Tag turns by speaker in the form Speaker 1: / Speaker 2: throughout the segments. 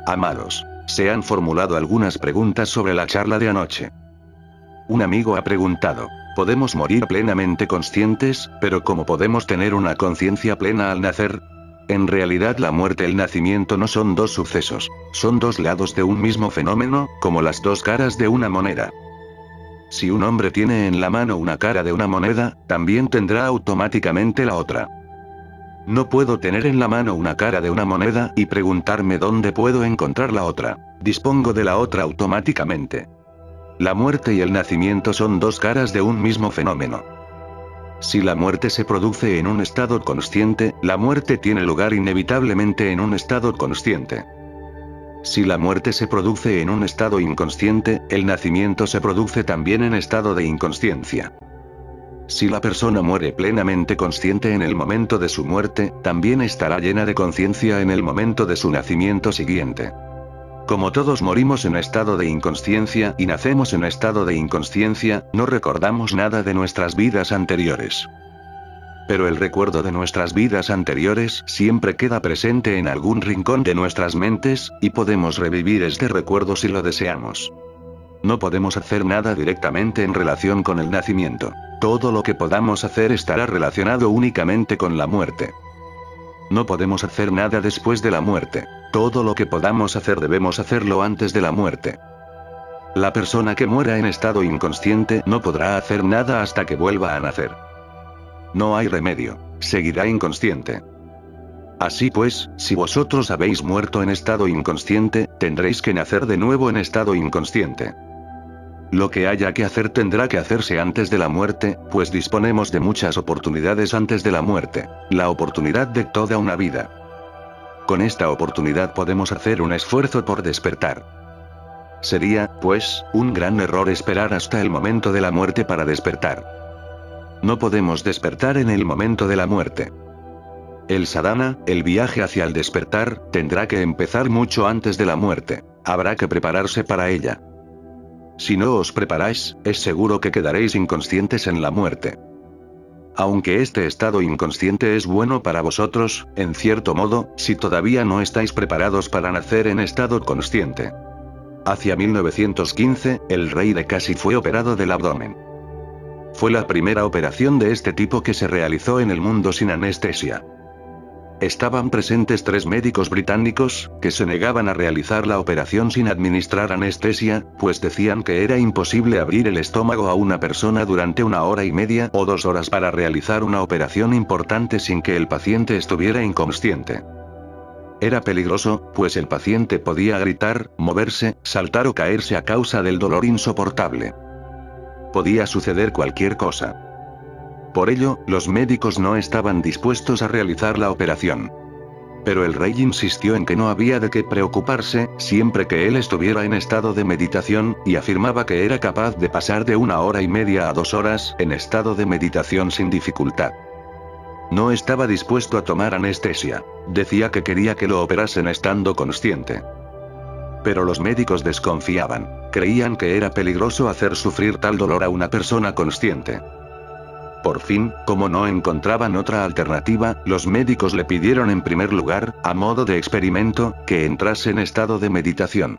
Speaker 1: Amados, se han formulado algunas preguntas sobre la charla de anoche. Un amigo ha preguntado, ¿podemos morir plenamente conscientes, pero cómo podemos tener una conciencia plena al nacer? En realidad la muerte y el nacimiento no son dos sucesos, son dos lados de un mismo fenómeno, como las dos caras de una moneda. Si un hombre tiene en la mano una cara de una moneda, también tendrá automáticamente la otra. No puedo tener en la mano una cara de una moneda y preguntarme dónde puedo encontrar la otra. Dispongo de la otra automáticamente. La muerte y el nacimiento son dos caras de un mismo fenómeno. Si la muerte se produce en un estado consciente, la muerte tiene lugar inevitablemente en un estado consciente. Si la muerte se produce en un estado inconsciente, el nacimiento se produce también en estado de inconsciencia. Si la persona muere plenamente consciente en el momento de su muerte, también estará llena de conciencia en el momento de su nacimiento siguiente. Como todos morimos en estado de inconsciencia y nacemos en estado de inconsciencia, no recordamos nada de nuestras vidas anteriores. Pero el recuerdo de nuestras vidas anteriores siempre queda presente en algún rincón de nuestras mentes, y podemos revivir este recuerdo si lo deseamos. No podemos hacer nada directamente en relación con el nacimiento. Todo lo que podamos hacer estará relacionado únicamente con la muerte. No podemos hacer nada después de la muerte. Todo lo que podamos hacer debemos hacerlo antes de la muerte. La persona que muera en estado inconsciente no podrá hacer nada hasta que vuelva a nacer. No hay remedio, seguirá inconsciente. Así pues, si vosotros habéis muerto en estado inconsciente, tendréis que nacer de nuevo en estado inconsciente. Lo que haya que hacer tendrá que hacerse antes de la muerte, pues disponemos de muchas oportunidades antes de la muerte. La oportunidad de toda una vida. Con esta oportunidad podemos hacer un esfuerzo por despertar. Sería, pues, un gran error esperar hasta el momento de la muerte para despertar. No podemos despertar en el momento de la muerte. El sadhana, el viaje hacia el despertar, tendrá que empezar mucho antes de la muerte. Habrá que prepararse para ella. Si no os preparáis, es seguro que quedaréis inconscientes en la muerte. Aunque este estado inconsciente es bueno para vosotros, en cierto modo, si todavía no estáis preparados para nacer en estado consciente. Hacia 1915, el rey de Kashi fue operado del abdomen. Fue la primera operación de este tipo que se realizó en el mundo sin anestesia. Estaban presentes 3 médicos británicos, que se negaban a realizar la operación sin administrar anestesia, pues decían que era imposible abrir el estómago a una persona durante 1 hora y media o 2 horas para realizar una operación importante sin que el paciente estuviera inconsciente. Era peligroso, pues el paciente podía gritar, moverse, saltar o caerse a causa del dolor insoportable. Podía suceder cualquier cosa. Por ello, los médicos no estaban dispuestos a realizar la operación. Pero el rey insistió en que no había de qué preocuparse, siempre que él estuviera en estado de meditación, y afirmaba que era capaz de pasar de 1 hora y media a 2 horas en estado de meditación sin dificultad. No estaba dispuesto a tomar anestesia. Decía que quería que lo operasen estando consciente. Pero los médicos desconfiaban. Creían que era peligroso hacer sufrir tal dolor a una persona consciente. Por fin, como no encontraban otra alternativa, los médicos le pidieron en primer lugar, a modo de experimento, que entrase en estado de meditación.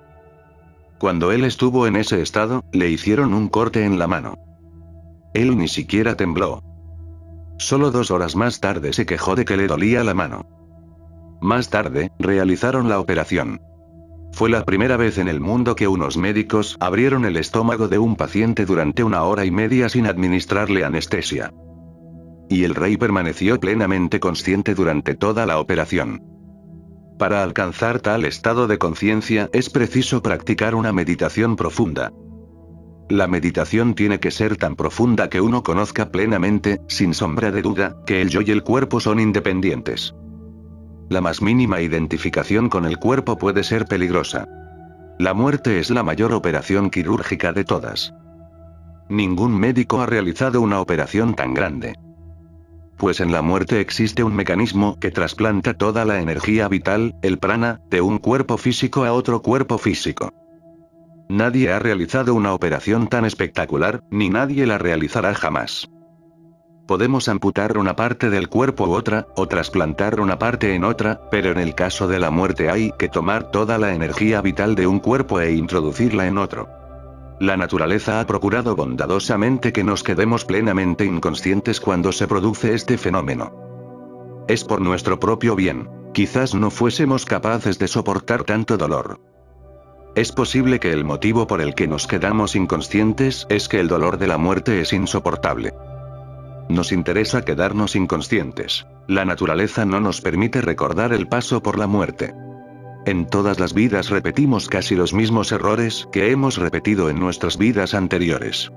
Speaker 1: Cuando él estuvo en ese estado, le hicieron un corte en la mano. Él ni siquiera tembló. Solo 2 horas más tarde se quejó de que le dolía la mano. Más tarde, realizaron la operación. Fue la primera vez en el mundo que unos médicos abrieron el estómago de un paciente durante 1 hora y media sin administrarle anestesia. Y el rey permaneció plenamente consciente durante toda la operación. Para alcanzar tal estado de conciencia es preciso practicar una meditación profunda. La meditación tiene que ser tan profunda que uno conozca plenamente, sin sombra de duda, que el yo y el cuerpo son independientes. La más mínima identificación con el cuerpo puede ser peligrosa. La muerte es la mayor operación quirúrgica de todas. Ningún médico ha realizado una operación tan grande. Pues en la muerte existe un mecanismo que trasplanta toda la energía vital, el prana, de un cuerpo físico a otro cuerpo físico. Nadie ha realizado una operación tan espectacular, ni nadie la realizará jamás. Podemos amputar una parte del cuerpo u otra, o trasplantar una parte en otra, pero en el caso de la muerte hay que tomar toda la energía vital de un cuerpo e introducirla en otro. La naturaleza ha procurado bondadosamente que nos quedemos plenamente inconscientes cuando se produce este fenómeno. Es por nuestro propio bien. Quizás no fuésemos capaces de soportar tanto dolor. Es posible que el motivo por el que nos quedamos inconscientes es que el dolor de la muerte es insoportable. Nos interesa quedarnos inconscientes. La naturaleza no nos permite recordar el paso por la muerte. En todas las vidas repetimos casi los mismos errores que hemos repetido en nuestras vidas anteriores.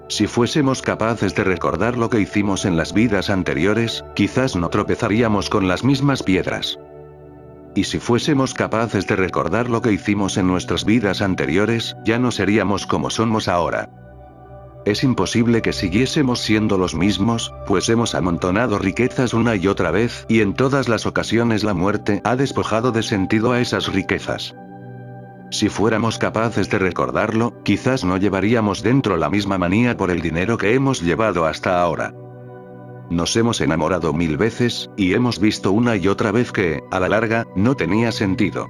Speaker 1: Si fuésemos capaces de recordar lo que hicimos en las vidas anteriores, quizás no tropezaríamos con las mismas piedras. Y si fuésemos capaces de recordar lo que hicimos en nuestras vidas anteriores, ya no seríamos como somos ahora. Es imposible que siguiésemos siendo los mismos, pues hemos amontonado riquezas una y otra vez, y en todas las ocasiones la muerte ha despojado de sentido a esas riquezas. Si fuéramos capaces de recordarlo, quizás no llevaríamos dentro la misma manía por el dinero que hemos llevado hasta ahora. Nos hemos enamorado 1000 veces, y hemos visto una y otra vez que, a la larga, no tenía sentido.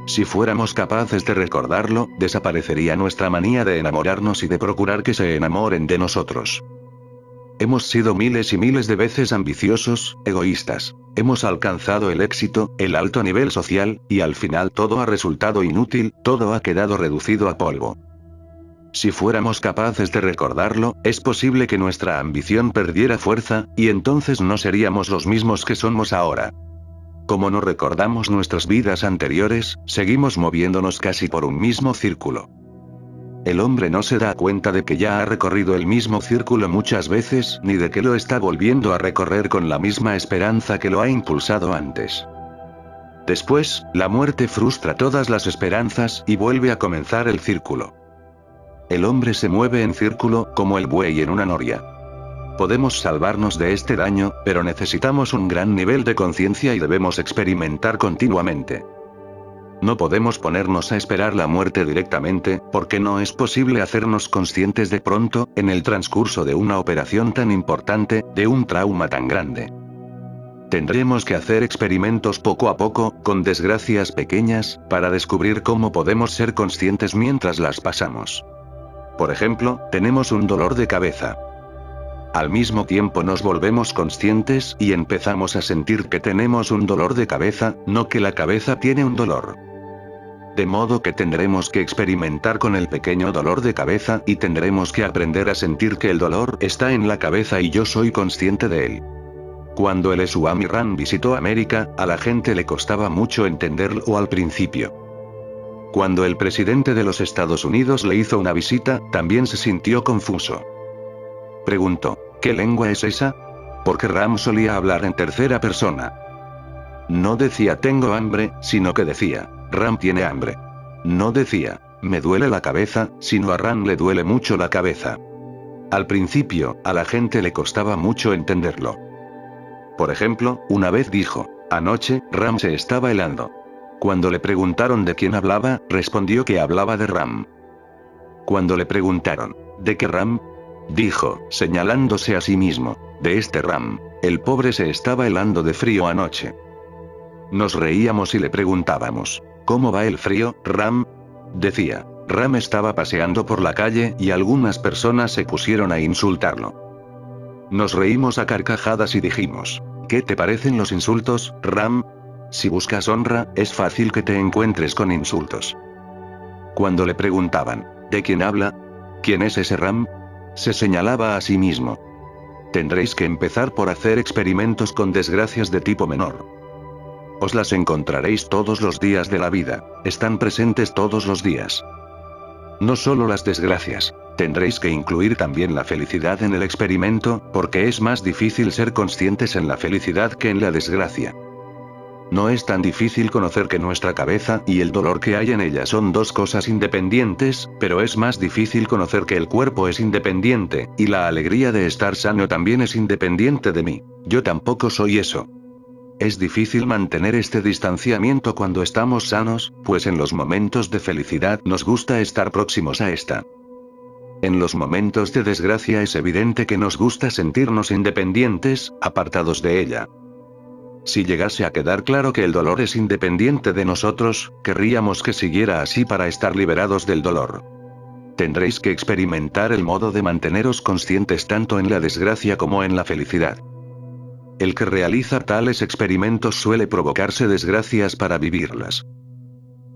Speaker 1: Si fuéramos capaces de recordarlo, desaparecería nuestra manía de enamorarnos y de procurar que se enamoren de nosotros. Hemos sido miles y miles de veces ambiciosos, egoístas. Hemos alcanzado el éxito, el alto nivel social, y al final todo ha resultado inútil, todo ha quedado reducido a polvo. Si fuéramos capaces de recordarlo, es posible que nuestra ambición perdiera fuerza, y entonces no seríamos los mismos que somos ahora. Como no recordamos nuestras vidas anteriores, seguimos moviéndonos casi por un mismo círculo. El hombre no se da cuenta de que ya ha recorrido el mismo círculo muchas veces, ni de que lo está volviendo a recorrer con la misma esperanza que lo ha impulsado antes. Después, la muerte frustra todas las esperanzas y vuelve a comenzar el círculo. El hombre se mueve en círculo, como el buey en una noria. Podemos salvarnos de este daño, pero necesitamos un gran nivel de conciencia y debemos experimentar continuamente. No podemos ponernos a esperar la muerte directamente, porque no es posible hacernos conscientes de pronto, en el transcurso de una operación tan importante, de un trauma tan grande. Tendremos que hacer experimentos poco a poco, con desgracias pequeñas, para descubrir cómo podemos ser conscientes mientras las pasamos. Por ejemplo, tenemos un dolor de cabeza. Al mismo tiempo nos volvemos conscientes y empezamos a sentir que tenemos un dolor de cabeza, no que la cabeza tiene un dolor. De modo que tendremos que experimentar con el pequeño dolor de cabeza y tendremos que aprender a sentir que el dolor está en la cabeza y yo soy consciente de él. Cuando el Swami Ram visitó América, a la gente le costaba mucho entenderlo al principio. Cuando el presidente de los Estados Unidos le hizo una visita, también se sintió confuso. Preguntó, ¿qué lengua es esa? Porque Ram solía hablar en tercera persona. No decía tengo hambre, sino que decía, Ram tiene hambre. No decía, me duele la cabeza, sino a Ram le duele mucho la cabeza. Al principio, a la gente le costaba mucho entenderlo. Por ejemplo, una vez dijo, anoche, Ram se estaba helando. Cuando le preguntaron de quién hablaba, respondió que hablaba de Ram. Cuando le preguntaron, ¿de qué Ram? Dijo, señalándose a sí mismo, de este Ram, el pobre se estaba helando de frío anoche. Nos reíamos y le preguntábamos, ¿cómo va el frío, Ram? Decía, Ram estaba paseando por la calle y algunas personas se pusieron a insultarlo. Nos reímos a carcajadas y dijimos, ¿qué te parecen los insultos, Ram? Si buscas honra, es fácil que te encuentres con insultos. Cuando le preguntaban, ¿de quién habla? ¿Quién es ese Ram? Se señalaba a sí mismo. Tendréis que empezar por hacer experimentos con desgracias de tipo menor. Os las encontraréis todos los días de la vida, están presentes todos los días. No solo las desgracias, tendréis que incluir también la felicidad en el experimento, porque es más difícil ser conscientes en la felicidad que en la desgracia. No es tan difícil conocer que nuestra cabeza y el dolor que hay en ella son dos cosas independientes, pero es más difícil conocer que el cuerpo es independiente, y la alegría de estar sano también es independiente de mí. Yo tampoco soy eso. Es difícil mantener este distanciamiento cuando estamos sanos, pues en los momentos de felicidad nos gusta estar próximos a esta. En los momentos de desgracia es evidente que nos gusta sentirnos independientes, apartados de ella. Si llegase a quedar claro que el dolor es independiente de nosotros, querríamos que siguiera así para estar liberados del dolor. Tendréis que experimentar el modo de manteneros conscientes tanto en la desgracia como en la felicidad. El que realiza tales experimentos suele provocarse desgracias para vivirlas.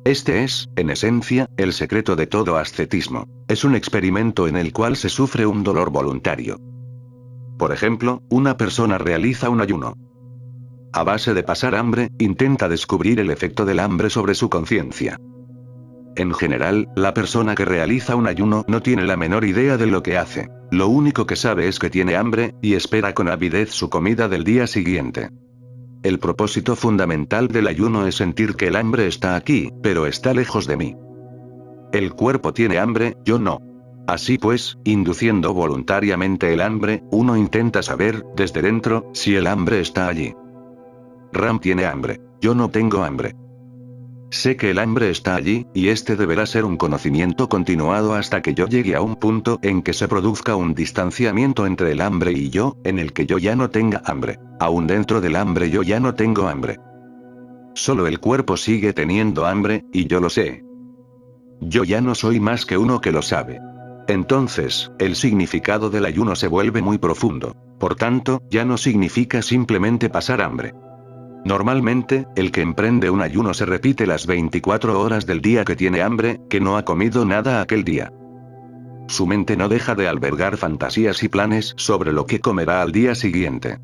Speaker 1: Este es, en esencia, el secreto de todo ascetismo. Es un experimento en el cual se sufre un dolor voluntario. Por ejemplo, una persona realiza un ayuno. A base de pasar hambre, intenta descubrir el efecto del hambre sobre su conciencia. En general, la persona que realiza un ayuno no tiene la menor idea de lo que hace. Lo único que sabe es que tiene hambre, y espera con avidez su comida del día siguiente. El propósito fundamental del ayuno es sentir que el hambre está aquí, pero está lejos de mí. El cuerpo tiene hambre, yo no. Así pues, induciendo voluntariamente el hambre, uno intenta saber, desde dentro, si el hambre está allí. Ram tiene hambre. Yo no tengo hambre. Sé que el hambre está allí, y este deberá ser un conocimiento continuado hasta que yo llegue a un punto en que se produzca un distanciamiento entre el hambre y yo, en el que yo ya no tenga hambre. Aún dentro del hambre yo ya no tengo hambre. Solo el cuerpo sigue teniendo hambre, y yo lo sé. Yo ya no soy más que uno que lo sabe. Entonces, el significado del ayuno se vuelve muy profundo. Por tanto, ya no significa simplemente pasar hambre. Normalmente, el que emprende un ayuno se repite las 24 horas del día que tiene hambre, que no ha comido nada aquel día. Su mente no deja de albergar fantasías y planes sobre lo que comerá al día siguiente.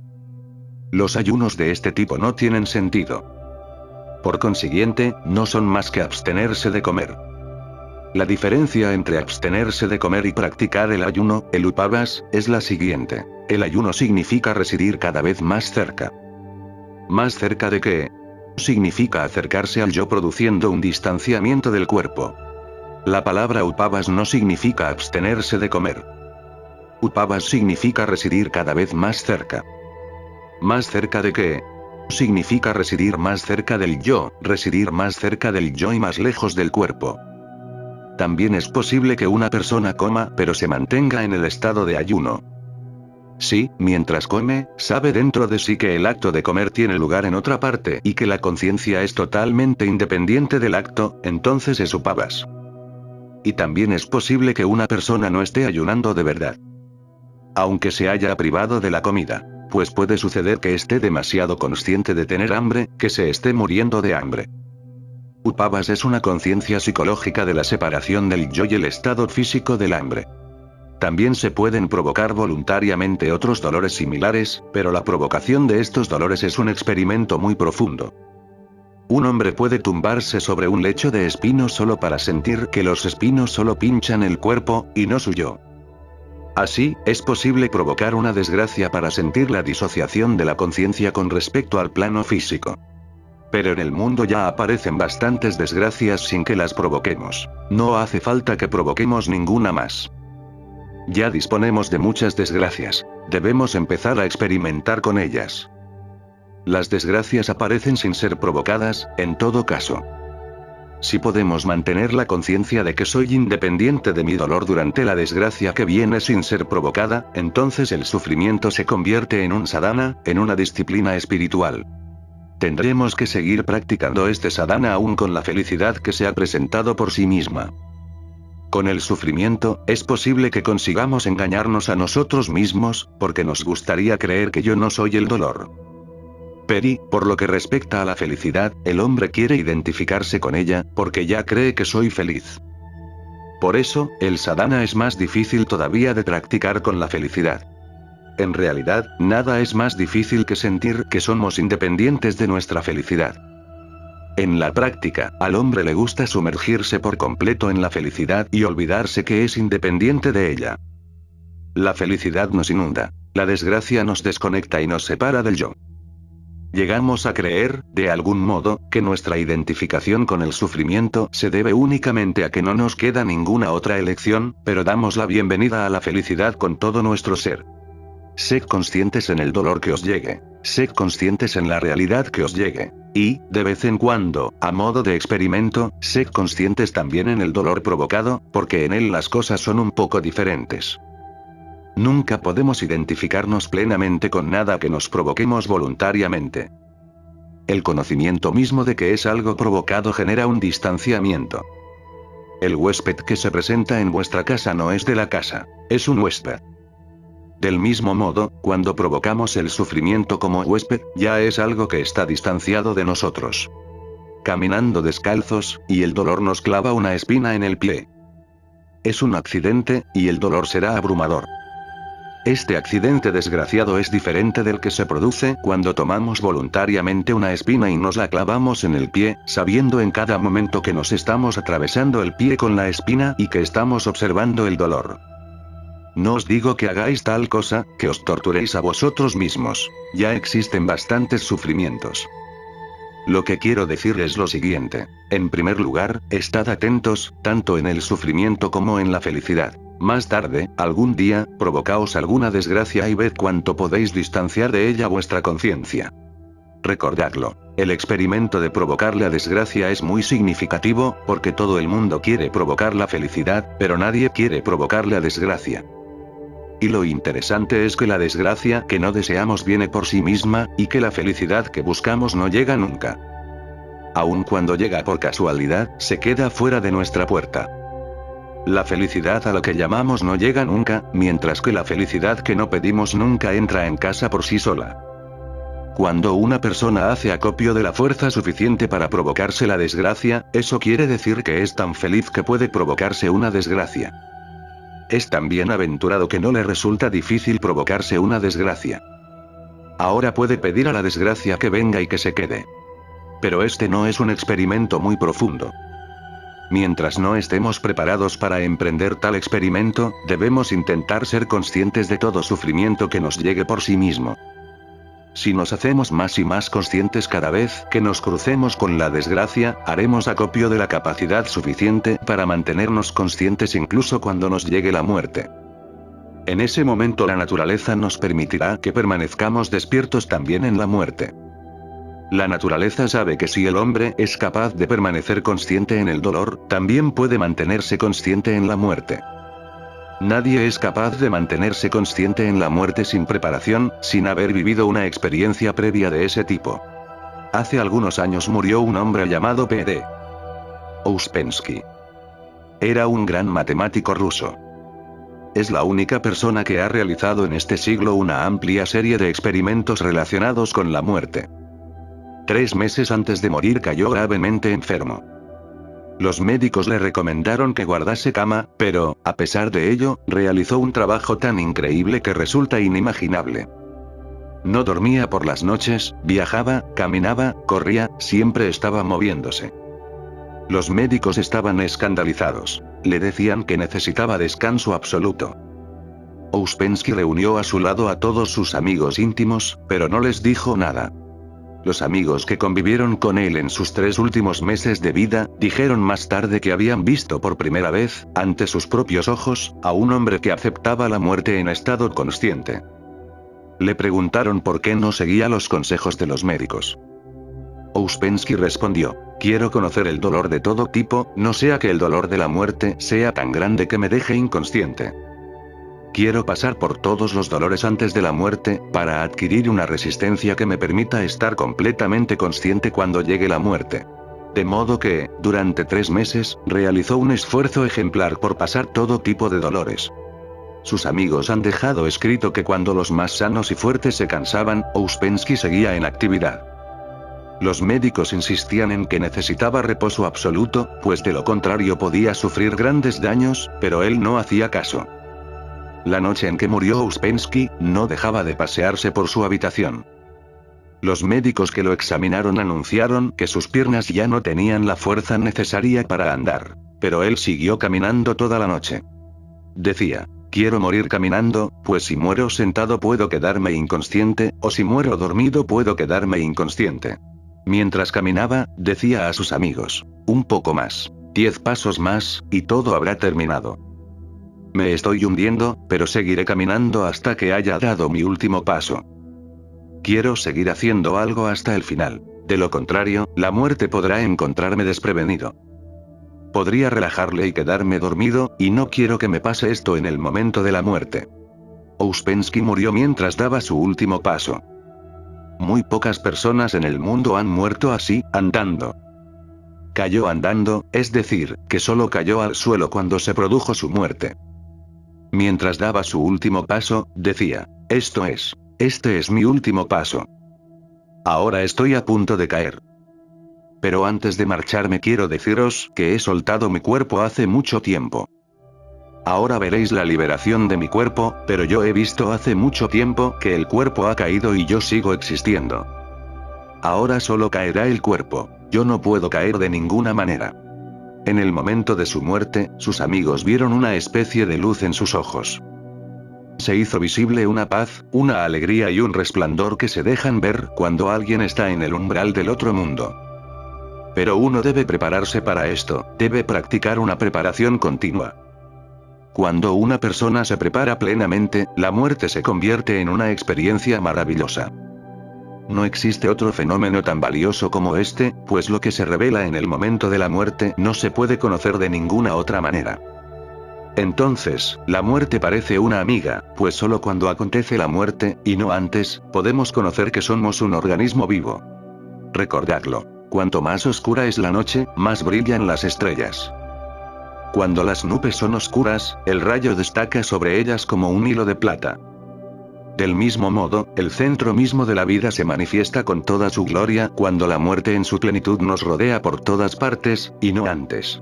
Speaker 1: Los ayunos de este tipo no tienen sentido. Por consiguiente, no son más que abstenerse de comer. La diferencia entre abstenerse de comer y practicar el ayuno, el upavas, es la siguiente. El ayuno significa residir cada vez más cerca. ¿Más cerca de qué? Significa acercarse al yo produciendo un distanciamiento del cuerpo. La palabra upavas no significa abstenerse de comer. Upavas significa residir cada vez más cerca. ¿Más cerca de qué? Significa residir más cerca del yo, residir más cerca del yo y más lejos del cuerpo. También es posible que una persona coma pero se mantenga en el estado de ayuno. Sí, mientras come, sabe dentro de sí que el acto de comer tiene lugar en otra parte y que la conciencia es totalmente independiente del acto, entonces es upavas. Y también es posible que una persona no esté ayunando de verdad. Aunque se haya privado de la comida, pues puede suceder que esté demasiado consciente de tener hambre, que se esté muriendo de hambre. Upavas es una conciencia psicológica de la separación del yo y el estado físico del hambre. También se pueden provocar voluntariamente otros dolores similares, pero la provocación de estos dolores es un experimento muy profundo. Un hombre puede tumbarse sobre un lecho de espinos solo para sentir que los espinos solo pinchan el cuerpo, y no su yo. Así, es posible provocar una desgracia para sentir la disociación de la conciencia con respecto al plano físico. Pero en el mundo ya aparecen bastantes desgracias sin que las provoquemos. No hace falta que provoquemos ninguna más. Ya disponemos de muchas desgracias. Debemos empezar a experimentar con ellas. Las desgracias aparecen sin ser provocadas, en todo caso. Si podemos mantener la conciencia de que soy independiente de mi dolor durante la desgracia que viene sin ser provocada, entonces el sufrimiento se convierte en un sadhana, en una disciplina espiritual. Tendremos que seguir practicando este sadhana aún con la felicidad que se ha presentado por sí misma. Con el sufrimiento, es posible que consigamos engañarnos a nosotros mismos, porque nos gustaría creer que yo no soy el dolor. Pero, por lo que respecta a la felicidad, el hombre quiere identificarse con ella, porque ya cree que soy feliz. Por eso, el sadhana es más difícil todavía de practicar con la felicidad. En realidad, nada es más difícil que sentir que somos independientes de nuestra felicidad. En la práctica, al hombre le gusta sumergirse por completo en la felicidad y olvidarse que es independiente de ella. La felicidad nos inunda. La desgracia nos desconecta y nos separa del yo. Llegamos a creer, de algún modo, que nuestra identificación con el sufrimiento se debe únicamente a que no nos queda ninguna otra elección, pero damos la bienvenida a la felicidad con todo nuestro ser. Sed conscientes en el dolor que os llegue. Sed conscientes en la realidad que os llegue. Y, de vez en cuando, a modo de experimento, sed conscientes también en el dolor provocado, porque en él las cosas son un poco diferentes. Nunca podemos identificarnos plenamente con nada que nos provoquemos voluntariamente. El conocimiento mismo de que es algo provocado genera un distanciamiento. El huésped que se presenta en vuestra casa no es de la casa, es un huésped. Del mismo modo, cuando provocamos el sufrimiento como huésped, ya es algo que está distanciado de nosotros. Caminando descalzos, y el dolor nos clava una espina en el pie. Es un accidente, y el dolor será abrumador. Este accidente desgraciado es diferente del que se produce cuando tomamos voluntariamente una espina y nos la clavamos en el pie, sabiendo en cada momento que nos estamos atravesando el pie con la espina y que estamos observando el dolor. No os digo que hagáis tal cosa, que os torturéis a vosotros mismos. Ya existen bastantes sufrimientos. Lo que quiero decir es lo siguiente. En primer lugar, estad atentos, tanto en el sufrimiento como en la felicidad. Más tarde, algún día, provocaos alguna desgracia y ved cuánto podéis distanciar de ella vuestra conciencia. Recordadlo. El experimento de provocar la desgracia es muy significativo, porque todo el mundo quiere provocar la felicidad, pero nadie quiere provocar la desgracia. Y lo interesante es que la desgracia que no deseamos viene por sí misma, y que la felicidad que buscamos no llega nunca. Aun cuando llega por casualidad, se queda fuera de nuestra puerta. La felicidad a la que llamamos no llega nunca, mientras que la felicidad que no pedimos nunca entra en casa por sí sola. Cuando una persona hace acopio de la fuerza suficiente para provocarse la desgracia, eso quiere decir que es tan feliz que puede provocarse una desgracia. Es tan bienaventurado que no le resulta difícil provocarse una desgracia. Ahora puede pedir a la desgracia que venga y que se quede. Pero este no es un experimento muy profundo. Mientras no estemos preparados para emprender tal experimento, debemos intentar ser conscientes de todo sufrimiento que nos llegue por sí mismo. Si nos hacemos más y más conscientes cada vez que nos crucemos con la desgracia, haremos acopio de la capacidad suficiente para mantenernos conscientes incluso cuando nos llegue la muerte. En ese momento la naturaleza nos permitirá que permanezcamos despiertos también en la muerte. La naturaleza sabe que si el hombre es capaz de permanecer consciente en el dolor, también puede mantenerse consciente en la muerte. Nadie es capaz de mantenerse consciente en la muerte sin preparación, sin haber vivido una experiencia previa de ese tipo. Hace algunos años murió un hombre llamado P.D. Ouspensky. Era un gran matemático ruso. Es la única persona que ha realizado en este siglo una amplia serie de experimentos relacionados con la muerte. 3 meses antes de morir cayó gravemente enfermo. Los médicos le recomendaron que guardase cama, pero, a pesar de ello, realizó un trabajo tan increíble que resulta inimaginable. No dormía por las noches, viajaba, caminaba, corría, siempre estaba moviéndose. Los médicos estaban escandalizados. Le decían que necesitaba descanso absoluto. Ouspensky reunió a su lado a todos sus amigos íntimos, pero no les dijo nada. Los amigos que convivieron con él en sus 3 últimos meses de vida, dijeron más tarde que habían visto por primera vez, ante sus propios ojos, a un hombre que aceptaba la muerte en estado consciente. Le preguntaron por qué no seguía los consejos de los médicos. Ouspensky respondió: quiero conocer el dolor de todo tipo, no sea que el dolor de la muerte sea tan grande que me deje inconsciente. Quiero pasar por todos los dolores antes de la muerte, para adquirir una resistencia que me permita estar completamente consciente cuando llegue la muerte. De modo que, durante 3 meses, realizó un esfuerzo ejemplar por pasar todo tipo de dolores. Sus amigos han dejado escrito que cuando los más sanos y fuertes se cansaban, Ouspensky seguía en actividad. Los médicos insistían en que necesitaba reposo absoluto, pues de lo contrario podía sufrir grandes daños, pero él no hacía caso. La noche en que murió Ouspensky, no dejaba de pasearse por su habitación. Los médicos que lo examinaron anunciaron que sus piernas ya no tenían la fuerza necesaria para andar. Pero él siguió caminando toda la noche. Decía: quiero morir caminando, pues si muero sentado puedo quedarme inconsciente, o si muero dormido puedo quedarme inconsciente. Mientras caminaba, decía a sus amigos: un poco más, 10 pasos más, y todo habrá terminado. Me estoy hundiendo, pero seguiré caminando hasta que haya dado mi último paso. Quiero seguir haciendo algo hasta el final. De lo contrario, la muerte podrá encontrarme desprevenido. Podría relajarle y quedarme dormido, y no quiero que me pase esto en el momento de la muerte. Ouspensky murió mientras daba su último paso. Muy pocas personas en el mundo han muerto así, andando. Cayó andando, es decir, que solo cayó al suelo cuando se produjo su muerte. Mientras daba su último paso, decía, este es mi último paso. Ahora estoy a punto de caer. Pero antes de marcharme quiero deciros que he soltado mi cuerpo hace mucho tiempo. Ahora veréis la liberación de mi cuerpo, pero yo he visto hace mucho tiempo que el cuerpo ha caído y yo sigo existiendo. Ahora solo caerá el cuerpo, yo no puedo caer de ninguna manera. En el momento de su muerte, sus amigos vieron una especie de luz en sus ojos. Se hizo visible una paz, una alegría y un resplandor que se dejan ver cuando alguien está en el umbral del otro mundo. Pero uno debe prepararse para esto, debe practicar una preparación continua. Cuando una persona se prepara plenamente, la muerte se convierte en una experiencia maravillosa. No existe otro fenómeno tan valioso como este, pues lo que se revela en el momento de la muerte no se puede conocer de ninguna otra manera. Entonces, la muerte parece una amiga, pues solo cuando acontece la muerte, y no antes, podemos conocer que somos un organismo vivo. Recordadlo. Cuanto más oscura es la noche, más brillan las estrellas. Cuando las nubes son oscuras, el rayo destaca sobre ellas como un hilo de plata. Del mismo modo, el centro mismo de la vida se manifiesta con toda su gloria cuando la muerte en su plenitud nos rodea por todas partes, y no antes.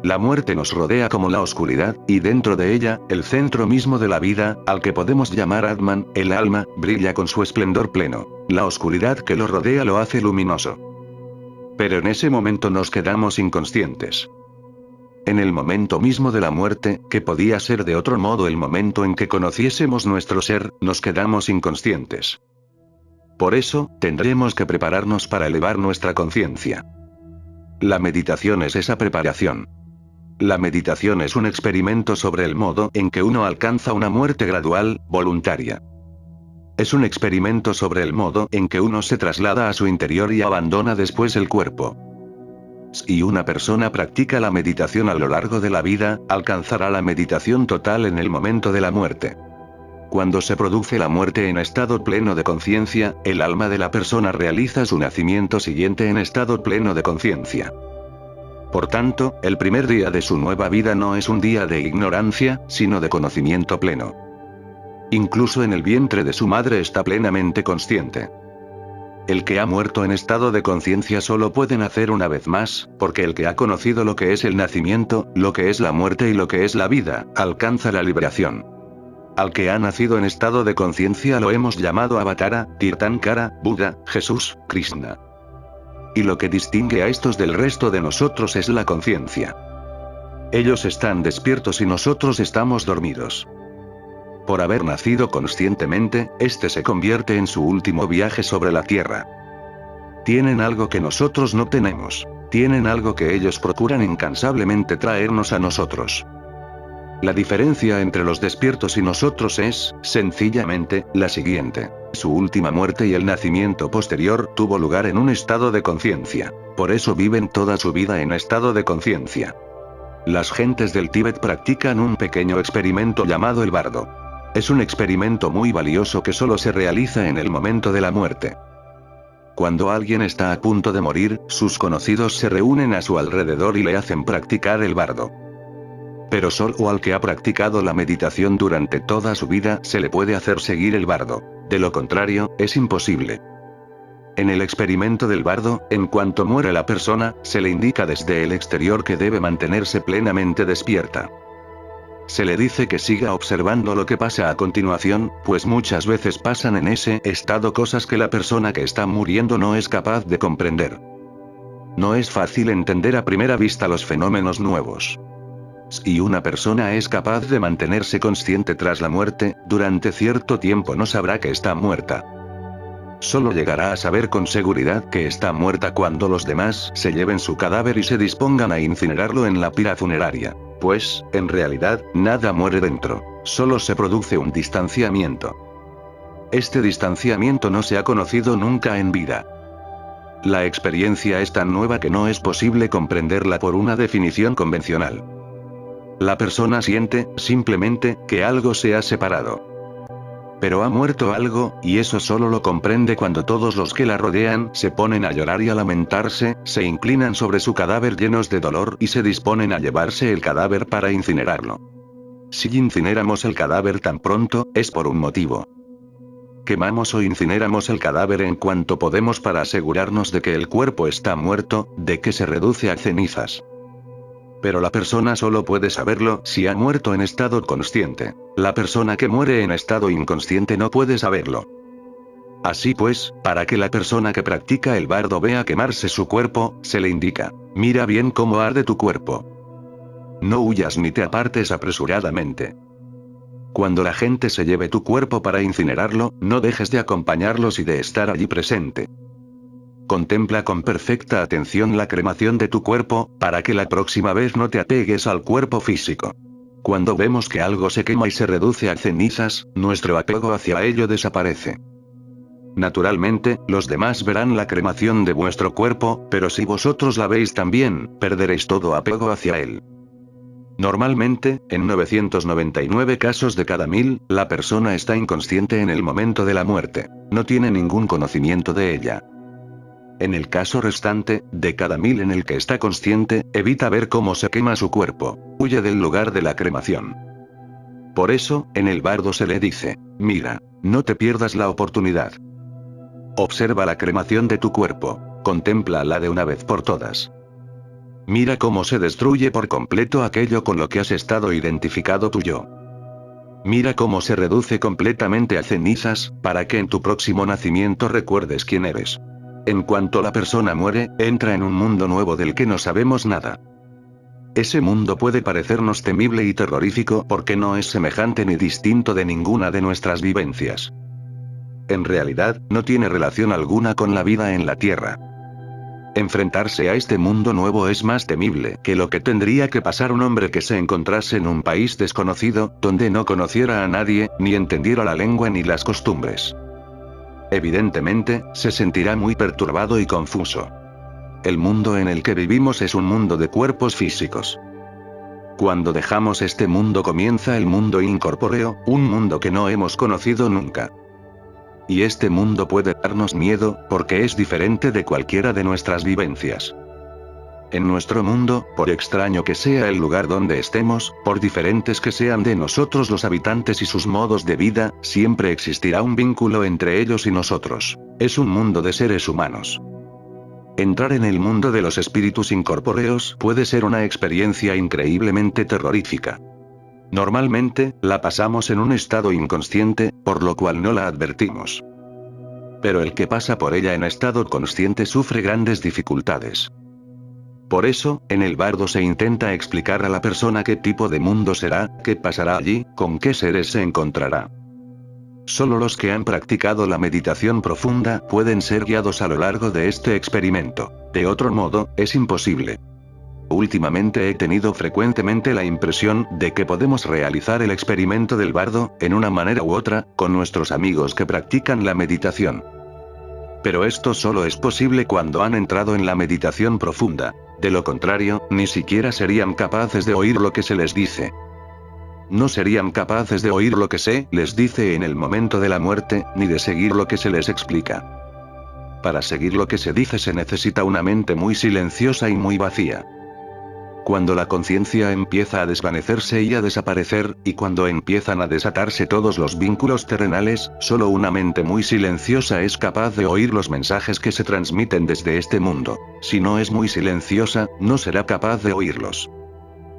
Speaker 1: La muerte nos rodea como la oscuridad, y dentro de ella, el centro mismo de la vida, al que podemos llamar Atman, el alma, brilla con su esplendor pleno. La oscuridad que lo rodea lo hace luminoso. Pero en ese momento nos quedamos inconscientes. En el momento mismo de la muerte, que podía ser de otro modo el momento en que conociésemos nuestro ser, nos quedamos inconscientes. Por eso, tendremos que prepararnos para elevar nuestra conciencia. La meditación es esa preparación. La meditación es un experimento sobre el modo en que uno alcanza una muerte gradual, voluntaria. Es un experimento sobre el modo en que uno se traslada a su interior y abandona después el cuerpo. Si una persona practica la meditación a lo largo de la vida, alcanzará la meditación total en el momento de la muerte. Cuando se produce la muerte en estado pleno de conciencia, el alma de la persona realiza su nacimiento siguiente en estado pleno de conciencia. Por tanto, el primer día de su nueva vida no es un día de ignorancia, sino de conocimiento pleno. Incluso en el vientre de su madre está plenamente consciente. El que ha muerto en estado de conciencia solo puede nacer una vez más, porque el que ha conocido lo que es el nacimiento, lo que es la muerte y lo que es la vida, alcanza la liberación. Al que ha nacido en estado de conciencia lo hemos llamado Avatara, Tirthankara, Buda, Jesús, Krishna. Y lo que distingue a estos del resto de nosotros es la conciencia. Ellos están despiertos y nosotros estamos dormidos. Por haber nacido conscientemente, este se convierte en su último viaje sobre la Tierra. Tienen algo que nosotros no tenemos. Tienen algo que ellos procuran incansablemente traernos a nosotros. La diferencia entre los despiertos y nosotros es, sencillamente, la siguiente. Su última muerte y el nacimiento posterior tuvo lugar en un estado de conciencia. Por eso viven toda su vida en estado de conciencia. Las gentes del Tíbet practican un pequeño experimento llamado el bardo. Es un experimento muy valioso que solo se realiza en el momento de la muerte. Cuando alguien está a punto de morir, sus conocidos se reúnen a su alrededor y le hacen practicar el bardo. Pero solo al que ha practicado la meditación durante toda su vida se le puede hacer seguir el bardo. De lo contrario, es imposible. En el experimento del bardo, en cuanto muere la persona, se le indica desde el exterior que debe mantenerse plenamente despierta. Se le dice que siga observando lo que pasa a continuación, pues muchas veces pasan en ese estado cosas que la persona que está muriendo no es capaz de comprender. No es fácil entender a primera vista los fenómenos nuevos. Si una persona es capaz de mantenerse consciente tras la muerte, durante cierto tiempo no sabrá que está muerta. Solo llegará a saber con seguridad que está muerta cuando los demás se lleven su cadáver y se dispongan a incinerarlo en la pira funeraria. Pues, en realidad, nada muere dentro. Solo se produce un distanciamiento. Este distanciamiento no se ha conocido nunca en vida. La experiencia es tan nueva que no es posible comprenderla por una definición convencional. La persona siente, simplemente, que algo se ha separado. Pero ha muerto algo, y eso solo lo comprende cuando todos los que la rodean se ponen a llorar y a lamentarse, se inclinan sobre su cadáver llenos de dolor y se disponen a llevarse el cadáver para incinerarlo. Si incineramos el cadáver tan pronto, es por un motivo. Quemamos o incineramos el cadáver en cuanto podemos para asegurarnos de que el cuerpo está muerto, de que se reduce a cenizas. Pero la persona solo puede saberlo si ha muerto en estado consciente. La persona que muere en estado inconsciente no puede saberlo. Así pues, para que la persona que practica el bardo vea quemarse su cuerpo, se le indica: mira bien cómo arde tu cuerpo. No huyas ni te apartes apresuradamente. Cuando la gente se lleve tu cuerpo para incinerarlo, no dejes de acompañarlos y de estar allí presente. Contempla con perfecta atención la cremación de tu cuerpo, para que la próxima vez no te apegues al cuerpo físico. Cuando vemos que algo se quema y se reduce a cenizas, nuestro apego hacia ello desaparece. Naturalmente, los demás verán la cremación de vuestro cuerpo, pero si vosotros la veis también, perderéis todo apego hacia él. Normalmente, en 999 casos de cada 1000, la persona está inconsciente en el momento de la muerte. No tiene ningún conocimiento de ella. En el caso restante, de cada 1000 en el que está consciente, evita ver cómo se quema su cuerpo. Huye del lugar de la cremación. Por eso, en el bardo se le dice: mira, no te pierdas la oportunidad. Observa la cremación de tu cuerpo. Contémplala de una vez por todas. Mira cómo se destruye por completo aquello con lo que has estado identificado tú yo. Mira cómo se reduce completamente a cenizas, para que en tu próximo nacimiento recuerdes quién eres. En cuanto la persona muere, entra en un mundo nuevo del que no sabemos nada. Ese mundo puede parecernos temible y terrorífico porque no es semejante ni distinto de ninguna de nuestras vivencias. En realidad, no tiene relación alguna con la vida en la Tierra. Enfrentarse a este mundo nuevo es más temible que lo que tendría que pasar un hombre que se encontrase en un país desconocido, donde no conociera a nadie, ni entendiera la lengua ni las costumbres. Evidentemente, se sentirá muy perturbado y confuso. El mundo en el que vivimos es un mundo de cuerpos físicos. Cuando dejamos este mundo comienza el mundo incorpóreo, un mundo que no hemos conocido nunca. Y este mundo puede darnos miedo, porque es diferente de cualquiera de nuestras vivencias. En nuestro mundo, por extraño que sea el lugar donde estemos, por diferentes que sean de nosotros los habitantes y sus modos de vida, siempre existirá un vínculo entre ellos y nosotros. Es un mundo de seres humanos. Entrar en el mundo de los espíritus incorpóreos puede ser una experiencia increíblemente terrorífica. Normalmente, la pasamos en un estado inconsciente, por lo cual no la advertimos. Pero el que pasa por ella en estado consciente sufre grandes dificultades. Por eso, en el bardo se intenta explicar a la persona qué tipo de mundo será, qué pasará allí, con qué seres se encontrará. Solo los que han practicado la meditación profunda pueden ser guiados a lo largo de este experimento. De otro modo, es imposible. Últimamente he tenido frecuentemente la impresión de que podemos realizar el experimento del bardo, en una manera u otra, con nuestros amigos que practican la meditación. Pero esto solo es posible cuando han entrado en la meditación profunda. De lo contrario, ni siquiera serían capaces de oír lo que se les dice. No serían capaces de oír lo que se les dice en el momento de la muerte, ni de seguir lo que se les explica. Para seguir lo que se dice se necesita una mente muy silenciosa y muy vacía. Cuando la conciencia empieza a desvanecerse y a desaparecer, y cuando empiezan a desatarse todos los vínculos terrenales, solo una mente muy silenciosa es capaz de oír los mensajes que se transmiten desde este mundo. Si no es muy silenciosa, no será capaz de oírlos.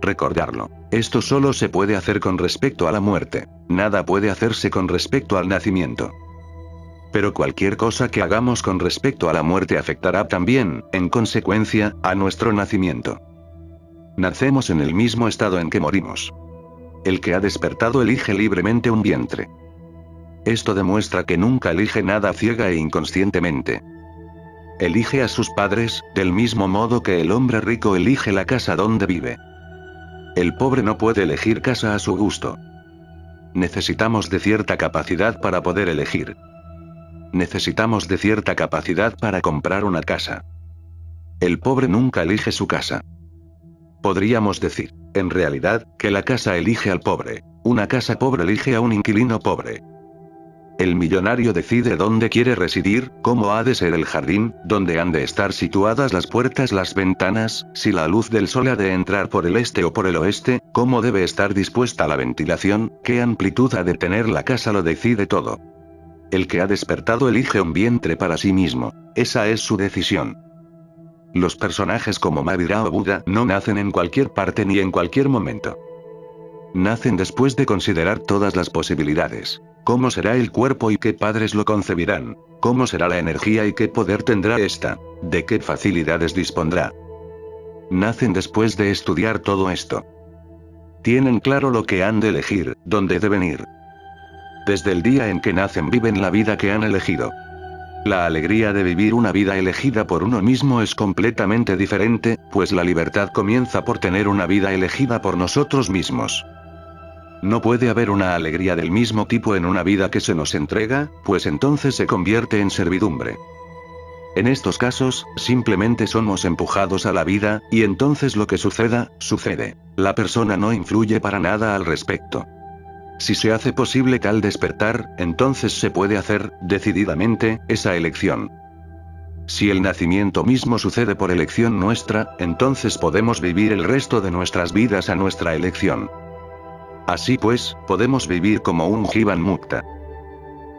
Speaker 1: Recordarlo. Esto solo se puede hacer con respecto a la muerte. Nada puede hacerse con respecto al nacimiento. Pero cualquier cosa que hagamos con respecto a la muerte afectará también, en consecuencia, a nuestro nacimiento. Nacemos en el mismo estado en que morimos. El que ha despertado elige libremente un vientre. Esto demuestra que nunca elige nada ciega e inconscientemente. Elige a sus padres, del mismo modo que el hombre rico elige la casa donde vive. El pobre no puede elegir casa a su gusto. Necesitamos de cierta capacidad para poder elegir. Necesitamos de cierta capacidad para comprar una casa. El pobre nunca elige su casa. Podríamos decir, en realidad, que la casa elige al pobre. Una casa pobre elige a un inquilino pobre. El millonario decide dónde quiere residir, cómo ha de ser el jardín, dónde han de estar situadas las puertas, las ventanas, si la luz del sol ha de entrar por el este o por el oeste, cómo debe estar dispuesta la ventilación, qué amplitud ha de tener la casa, lo decide todo. El que ha despertado elige un vientre para sí mismo. Esa es su decisión. Los personajes como Mahavira o Buda no nacen en cualquier parte ni en cualquier momento. Nacen después de considerar todas las posibilidades. ¿Cómo será el cuerpo y qué padres lo concebirán? ¿Cómo será la energía y qué poder tendrá esta? ¿De qué facilidades dispondrá? Nacen después de estudiar todo esto. Tienen claro lo que han de elegir, dónde deben ir. Desde el día en que nacen viven la vida que han elegido. La alegría de vivir una vida elegida por uno mismo es completamente diferente, pues la libertad comienza por tener una vida elegida por nosotros mismos. No puede haber una alegría del mismo tipo en una vida que se nos entrega, pues entonces se convierte en servidumbre. En estos casos, simplemente somos empujados a la vida, y entonces lo que suceda, sucede. La persona no influye para nada al respecto. Si se hace posible tal despertar, entonces se puede hacer, decididamente, esa elección. Si el nacimiento mismo sucede por elección nuestra, entonces podemos vivir el resto de nuestras vidas a nuestra elección. Así pues, podemos vivir como un Jivan Mukta.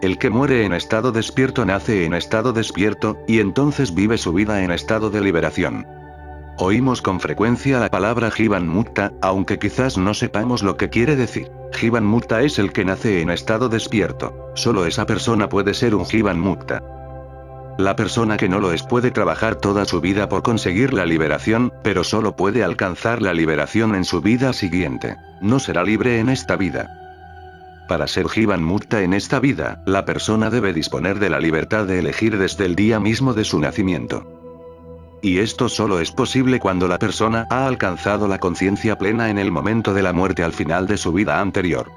Speaker 1: El que muere en estado despierto nace en estado despierto, y entonces vive su vida en estado de liberación. Oímos con frecuencia la palabra Jivan Mukta, aunque quizás no sepamos lo que quiere decir. Jivan Mukta es el que nace en estado despierto. Solo esa persona puede ser un Jivan Mukta. La persona que no lo es puede trabajar toda su vida por conseguir la liberación, pero solo puede alcanzar la liberación en su vida siguiente. No será libre en esta vida. Para ser Jivan Mukta en esta vida, la persona debe disponer de la libertad de elegir desde el día mismo de su nacimiento. Y esto solo es posible cuando la persona ha alcanzado la conciencia plena en el momento de la muerte al final de su vida anterior.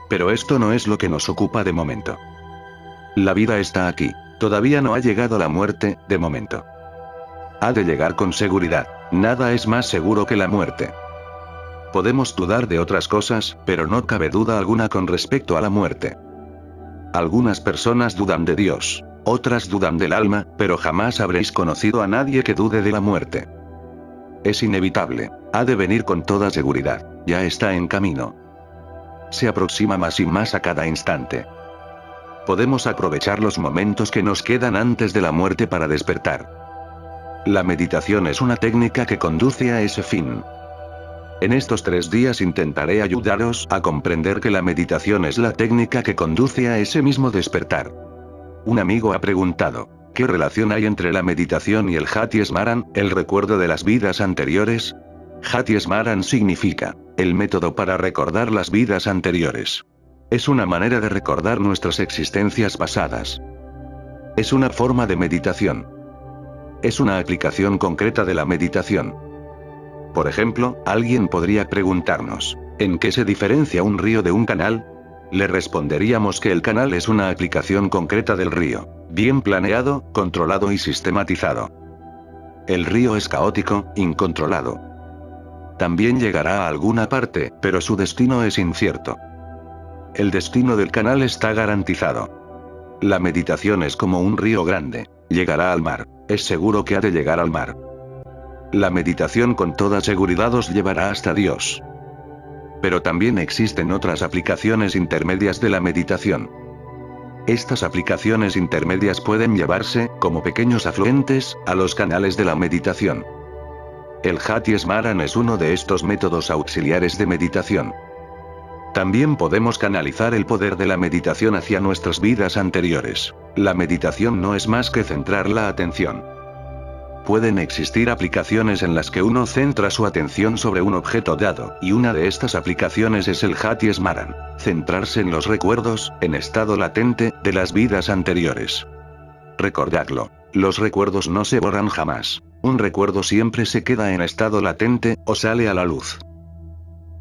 Speaker 1: Pero esto no es lo que nos ocupa de momento. La vida está aquí. Todavía no ha llegado la muerte, de momento. Ha de llegar con seguridad. Nada es más seguro que la muerte. Podemos dudar de otras cosas, pero no cabe duda alguna con respecto a la muerte. Algunas personas dudan de Dios. Otras dudan del alma, pero jamás habréis conocido a nadie que dude de la muerte. Es inevitable. Ha de venir con toda seguridad. Ya está en camino. Se aproxima más y más a cada instante. Podemos aprovechar los momentos que nos quedan antes de la muerte para despertar. La meditación es una técnica que conduce a ese fin. En estos 3 días intentaré ayudaros a comprender que la meditación es la técnica que conduce a ese mismo despertar. Un amigo ha preguntado, ¿qué relación hay entre la meditación y el Hati Smaran, el recuerdo de las vidas anteriores? Hati Smaran significa, el método para recordar las vidas anteriores. Es una manera de recordar nuestras existencias pasadas. Es una forma de meditación. Es una aplicación concreta de la meditación. Por ejemplo, alguien podría preguntarnos, ¿en qué se diferencia un río de un canal? Le responderíamos que el canal es una aplicación concreta del río, bien planeado, controlado y sistematizado. El río es caótico, incontrolado. También llegará a alguna parte, pero su destino es incierto. El destino del canal está garantizado. La meditación es como un río grande. Llegará al mar. Es seguro que ha de llegar al mar. La meditación con toda seguridad os llevará hasta Dios. Pero también existen otras aplicaciones intermedias de la meditación. Estas aplicaciones intermedias pueden llevarse, como pequeños afluentes, a los canales de la meditación. El Hati Smaran es uno de estos métodos auxiliares de meditación. También podemos canalizar el poder de la meditación hacia nuestras vidas anteriores. La meditación no es más que centrar la atención. Pueden existir aplicaciones en las que uno centra su atención sobre un objeto dado, y una de estas aplicaciones es el Hati Smaran, centrarse en los recuerdos, en estado latente, de las vidas anteriores. Recordadlo, los recuerdos no se borran jamás. Un recuerdo siempre se queda en estado latente, o sale a la luz.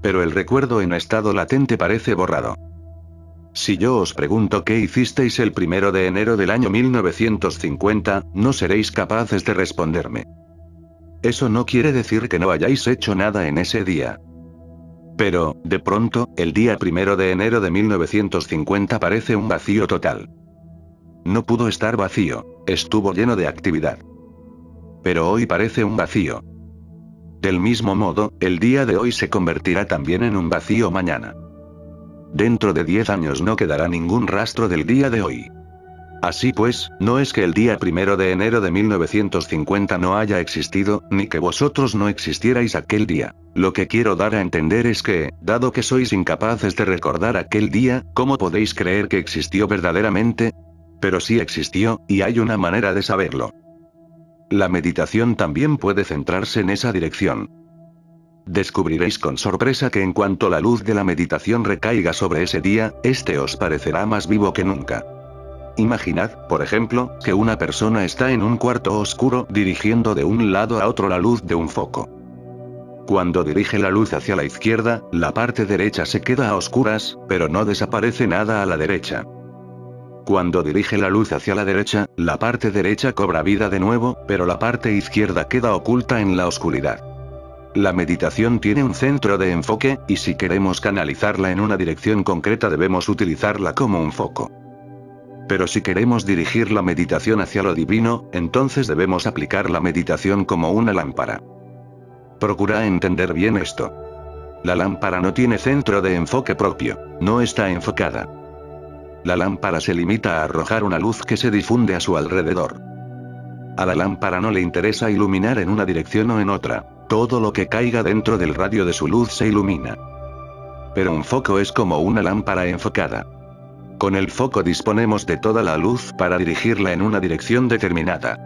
Speaker 1: Pero el recuerdo en estado latente parece borrado. Si yo os pregunto qué hicisteis el 1 de enero del año 1950, no seréis capaces de responderme. Eso no quiere decir que no hayáis hecho nada en ese día. Pero, de pronto, el día 1 de enero de 1950 parece un vacío total. No pudo estar vacío, estuvo lleno de actividad. Pero hoy parece un vacío. Del mismo modo, el día de hoy se convertirá también en un vacío mañana. Dentro de 10 años no quedará ningún rastro del día de hoy. Así pues, no es que el día 1 de enero de 1950 no haya existido, ni que vosotros no existierais aquel día. Lo que quiero dar a entender es que, dado que sois incapaces de recordar aquel día, ¿cómo podéis creer que existió verdaderamente? Pero sí existió, y hay una manera de saberlo. La meditación también puede centrarse en esa dirección. Descubriréis con sorpresa que en cuanto la luz de la meditación recaiga sobre ese día, este os parecerá más vivo que nunca. Imaginad, por ejemplo, que una persona está en un cuarto oscuro dirigiendo de un lado a otro la luz de un foco. Cuando dirige la luz hacia la izquierda, la parte derecha se queda a oscuras, pero no desaparece nada a la derecha. Cuando dirige la luz hacia la derecha, la parte derecha cobra vida de nuevo, pero la parte izquierda queda oculta en la oscuridad. La meditación tiene un centro de enfoque, y si queremos canalizarla en una dirección concreta debemos utilizarla como un foco. Pero si queremos dirigir la meditación hacia lo divino, entonces debemos aplicar la meditación como una lámpara. Procura entender bien esto. La lámpara no tiene centro de enfoque propio, no está enfocada. La lámpara se limita a arrojar una luz que se difunde a su alrededor. A la lámpara no le interesa iluminar en una dirección o en otra, todo lo que caiga dentro del radio de su luz se ilumina. Pero un foco es como una lámpara enfocada. Con el foco disponemos de toda la luz para dirigirla en una dirección determinada.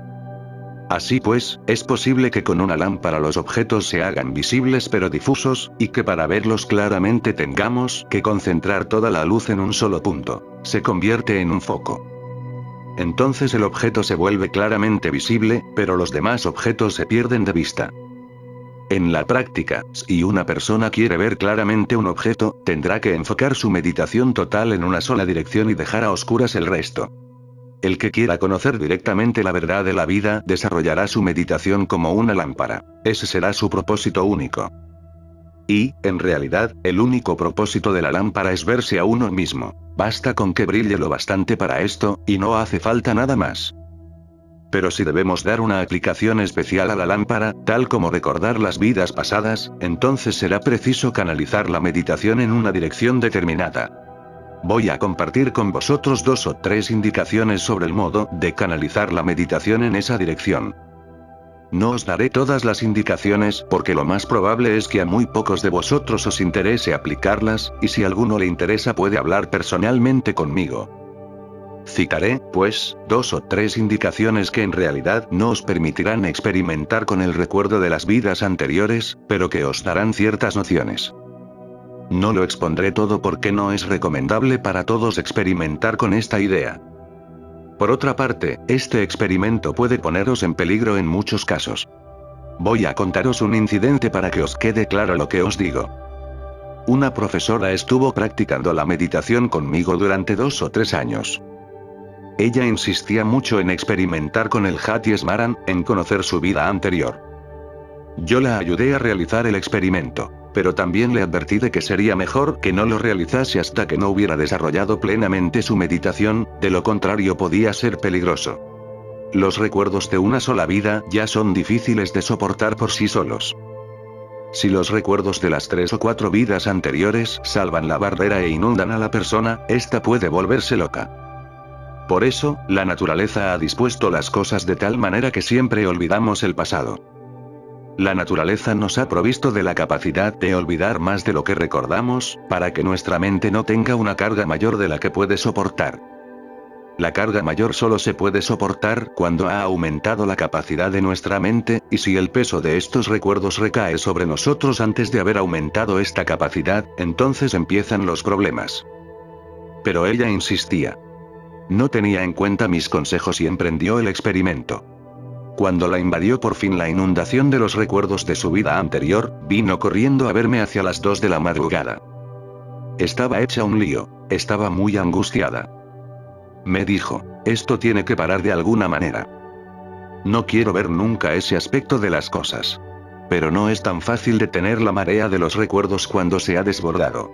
Speaker 1: Así pues, es posible que con una lámpara los objetos se hagan visibles pero difusos, y que para verlos claramente tengamos que concentrar toda la luz en un solo punto. Se convierte en un foco. Entonces el objeto se vuelve claramente visible, pero los demás objetos se pierden de vista. En la práctica, si una persona quiere ver claramente un objeto, tendrá que enfocar su meditación total en una sola dirección y dejar a oscuras el resto. El que quiera conocer directamente la verdad de la vida desarrollará su meditación como una lámpara. Ese será su propósito único. Y, en realidad, el único propósito de la lámpara es verse a uno mismo. Basta con que brille lo bastante para esto, y no hace falta nada más. Pero si debemos dar una aplicación especial a la lámpara, tal como recordar las vidas pasadas, entonces será preciso canalizar la meditación en una dirección determinada. Voy a compartir con vosotros 2 o 3 indicaciones sobre el modo de canalizar la meditación en esa dirección. No os daré todas las indicaciones porque lo más probable es que a muy pocos de vosotros os interese aplicarlas, y si a alguno le interesa puede hablar personalmente conmigo. Citaré, pues, 2 o 3 indicaciones que en realidad no os permitirán experimentar con el recuerdo de las vidas anteriores, pero que os darán ciertas nociones. No lo expondré todo porque no es recomendable para todos experimentar con esta idea. Por otra parte, este experimento puede poneros en peligro en muchos casos. Voy a contaros un incidente para que os quede claro lo que os digo. Una profesora estuvo practicando la meditación conmigo durante 2 o 3 años. Ella insistía mucho en experimentar con el Hati Smaran, en conocer su vida anterior. Yo la ayudé a realizar el experimento, pero también le advertí de que sería mejor que no lo realizase hasta que no hubiera desarrollado plenamente su meditación, de lo contrario podía ser peligroso. Los recuerdos de una sola vida ya son difíciles de soportar por sí solos. Si los recuerdos de las 3 o 4 vidas anteriores salvan la barrera e inundan a la persona, esta puede volverse loca. Por eso, la naturaleza ha dispuesto las cosas de tal manera que siempre olvidamos el pasado. La naturaleza nos ha provisto de la capacidad de olvidar más de lo que recordamos, para que nuestra mente no tenga una carga mayor de la que puede soportar. La carga mayor solo se puede soportar cuando ha aumentado la capacidad de nuestra mente, y si el peso de estos recuerdos recae sobre nosotros antes de haber aumentado esta capacidad, entonces empiezan los problemas. Pero ella insistía. No tenía en cuenta mis consejos y emprendió el experimento. Cuando la invadió por fin la inundación de los recuerdos de su vida anterior, vino corriendo a verme hacia las 2 de la madrugada. Estaba hecha un lío, estaba muy angustiada. Me dijo, esto tiene que parar de alguna manera. No quiero ver nunca ese aspecto de las cosas. Pero no es tan fácil detener la marea de los recuerdos cuando se ha desbordado.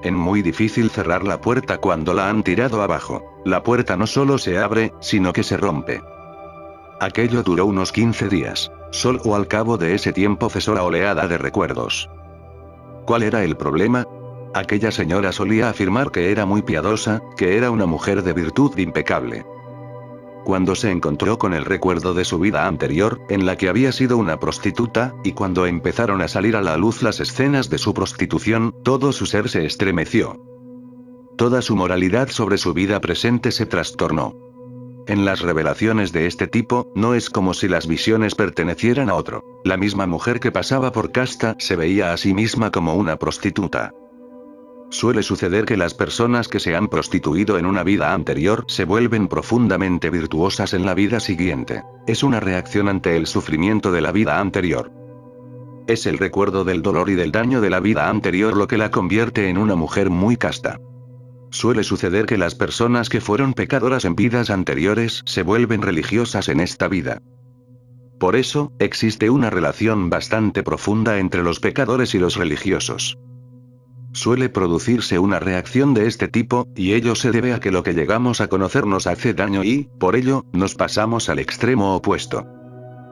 Speaker 1: Es muy difícil cerrar la puerta cuando la han tirado abajo. La puerta no solo se abre, sino que se rompe. Aquello duró unos 15 días. Solo al cabo de ese tiempo cesó la oleada de recuerdos. ¿Cuál era el problema? Aquella señora solía afirmar que era muy piadosa, que era una mujer de virtud impecable. Cuando se encontró con el recuerdo de su vida anterior, en la que había sido una prostituta, y cuando empezaron a salir a la luz las escenas de su prostitución, todo su ser se estremeció. Toda su moralidad sobre su vida presente se trastornó. En las revelaciones de este tipo, no es como si las visiones pertenecieran a otro. La misma mujer que pasaba por casta se veía a sí misma como una prostituta. Suele suceder que las personas que se han prostituido en una vida anterior se vuelven profundamente virtuosas en la vida siguiente. Es una reacción ante el sufrimiento de la vida anterior. Es el recuerdo del dolor y del daño de la vida anterior lo que la convierte en una mujer muy casta. Suele suceder que las personas que fueron pecadoras en vidas anteriores se vuelven religiosas en esta vida. Por eso, existe una relación bastante profunda entre los pecadores y los religiosos. Suele producirse una reacción de este tipo, y ello se debe a que lo que llegamos a conocer nos hace daño y, por ello, nos pasamos al extremo opuesto.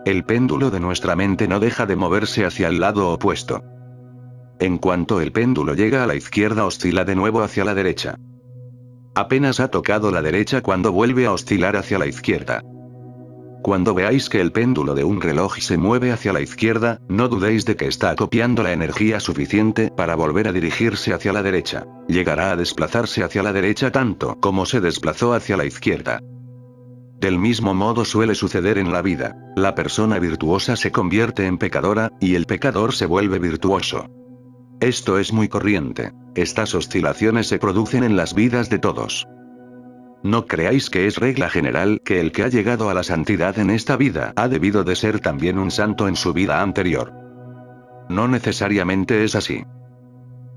Speaker 1: El péndulo de nuestra mente no deja de moverse hacia el lado opuesto. En cuanto el péndulo llega a la izquierda, oscila de nuevo hacia la derecha. Apenas ha tocado la derecha cuando vuelve a oscilar hacia la izquierda. Cuando veáis que el péndulo de un reloj se mueve hacia la izquierda, no dudéis de que está acopiando la energía suficiente para volver a dirigirse hacia la derecha. Llegará a desplazarse hacia la derecha tanto como se desplazó hacia la izquierda. Del mismo modo suele suceder en la vida. La persona virtuosa se convierte en pecadora, y el pecador se vuelve virtuoso. Esto es muy corriente. Estas oscilaciones se producen en las vidas de todos. No creáis que es regla general que el que ha llegado a la santidad en esta vida ha debido de ser también un santo en su vida anterior. No necesariamente es así.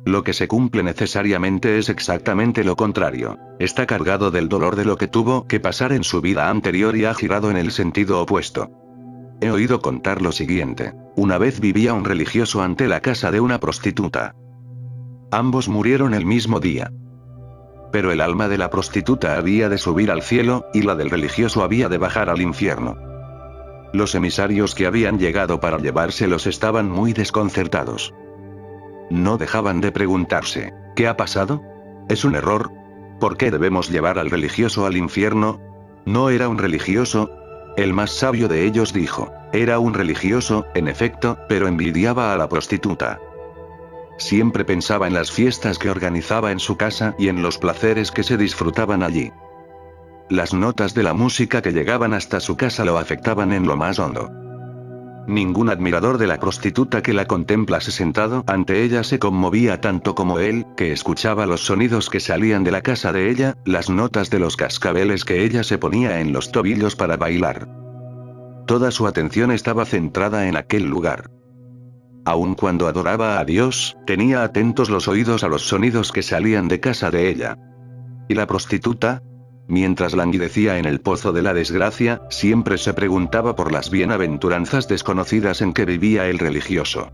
Speaker 1: Lo que se cumple necesariamente es exactamente lo contrario. Está cargado del dolor de lo que tuvo que pasar en su vida anterior y ha girado en el sentido opuesto. He oído contar lo siguiente. Una vez vivía un religioso ante la casa de una prostituta. Ambos murieron el mismo día. Pero el alma de la prostituta había de subir al cielo, y la del religioso había de bajar al infierno. Los emisarios que habían llegado para llevárselos estaban muy desconcertados. No dejaban de preguntarse, ¿qué ha pasado? ¿Es un error? ¿Por qué debemos llevar al religioso al infierno? ¿No era un religioso? El más sabio de ellos dijo, era un religioso, en efecto, pero envidiaba a la prostituta. Siempre pensaba en las fiestas que organizaba en su casa y en los placeres que se disfrutaban allí. Las notas de la música que llegaban hasta su casa lo afectaban en lo más hondo. Ningún admirador de la prostituta que la contemplase sentado ante ella se conmovía tanto como él, que escuchaba los sonidos que salían de la casa de ella, las notas de los cascabeles que ella se ponía en los tobillos para bailar. Toda su atención estaba centrada en aquel lugar. Aun cuando adoraba a Dios, tenía atentos los oídos a los sonidos que salían de casa de ella. ¿Y la prostituta? Mientras languidecía en el pozo de la desgracia, siempre se preguntaba por las bienaventuranzas desconocidas en que vivía el religioso.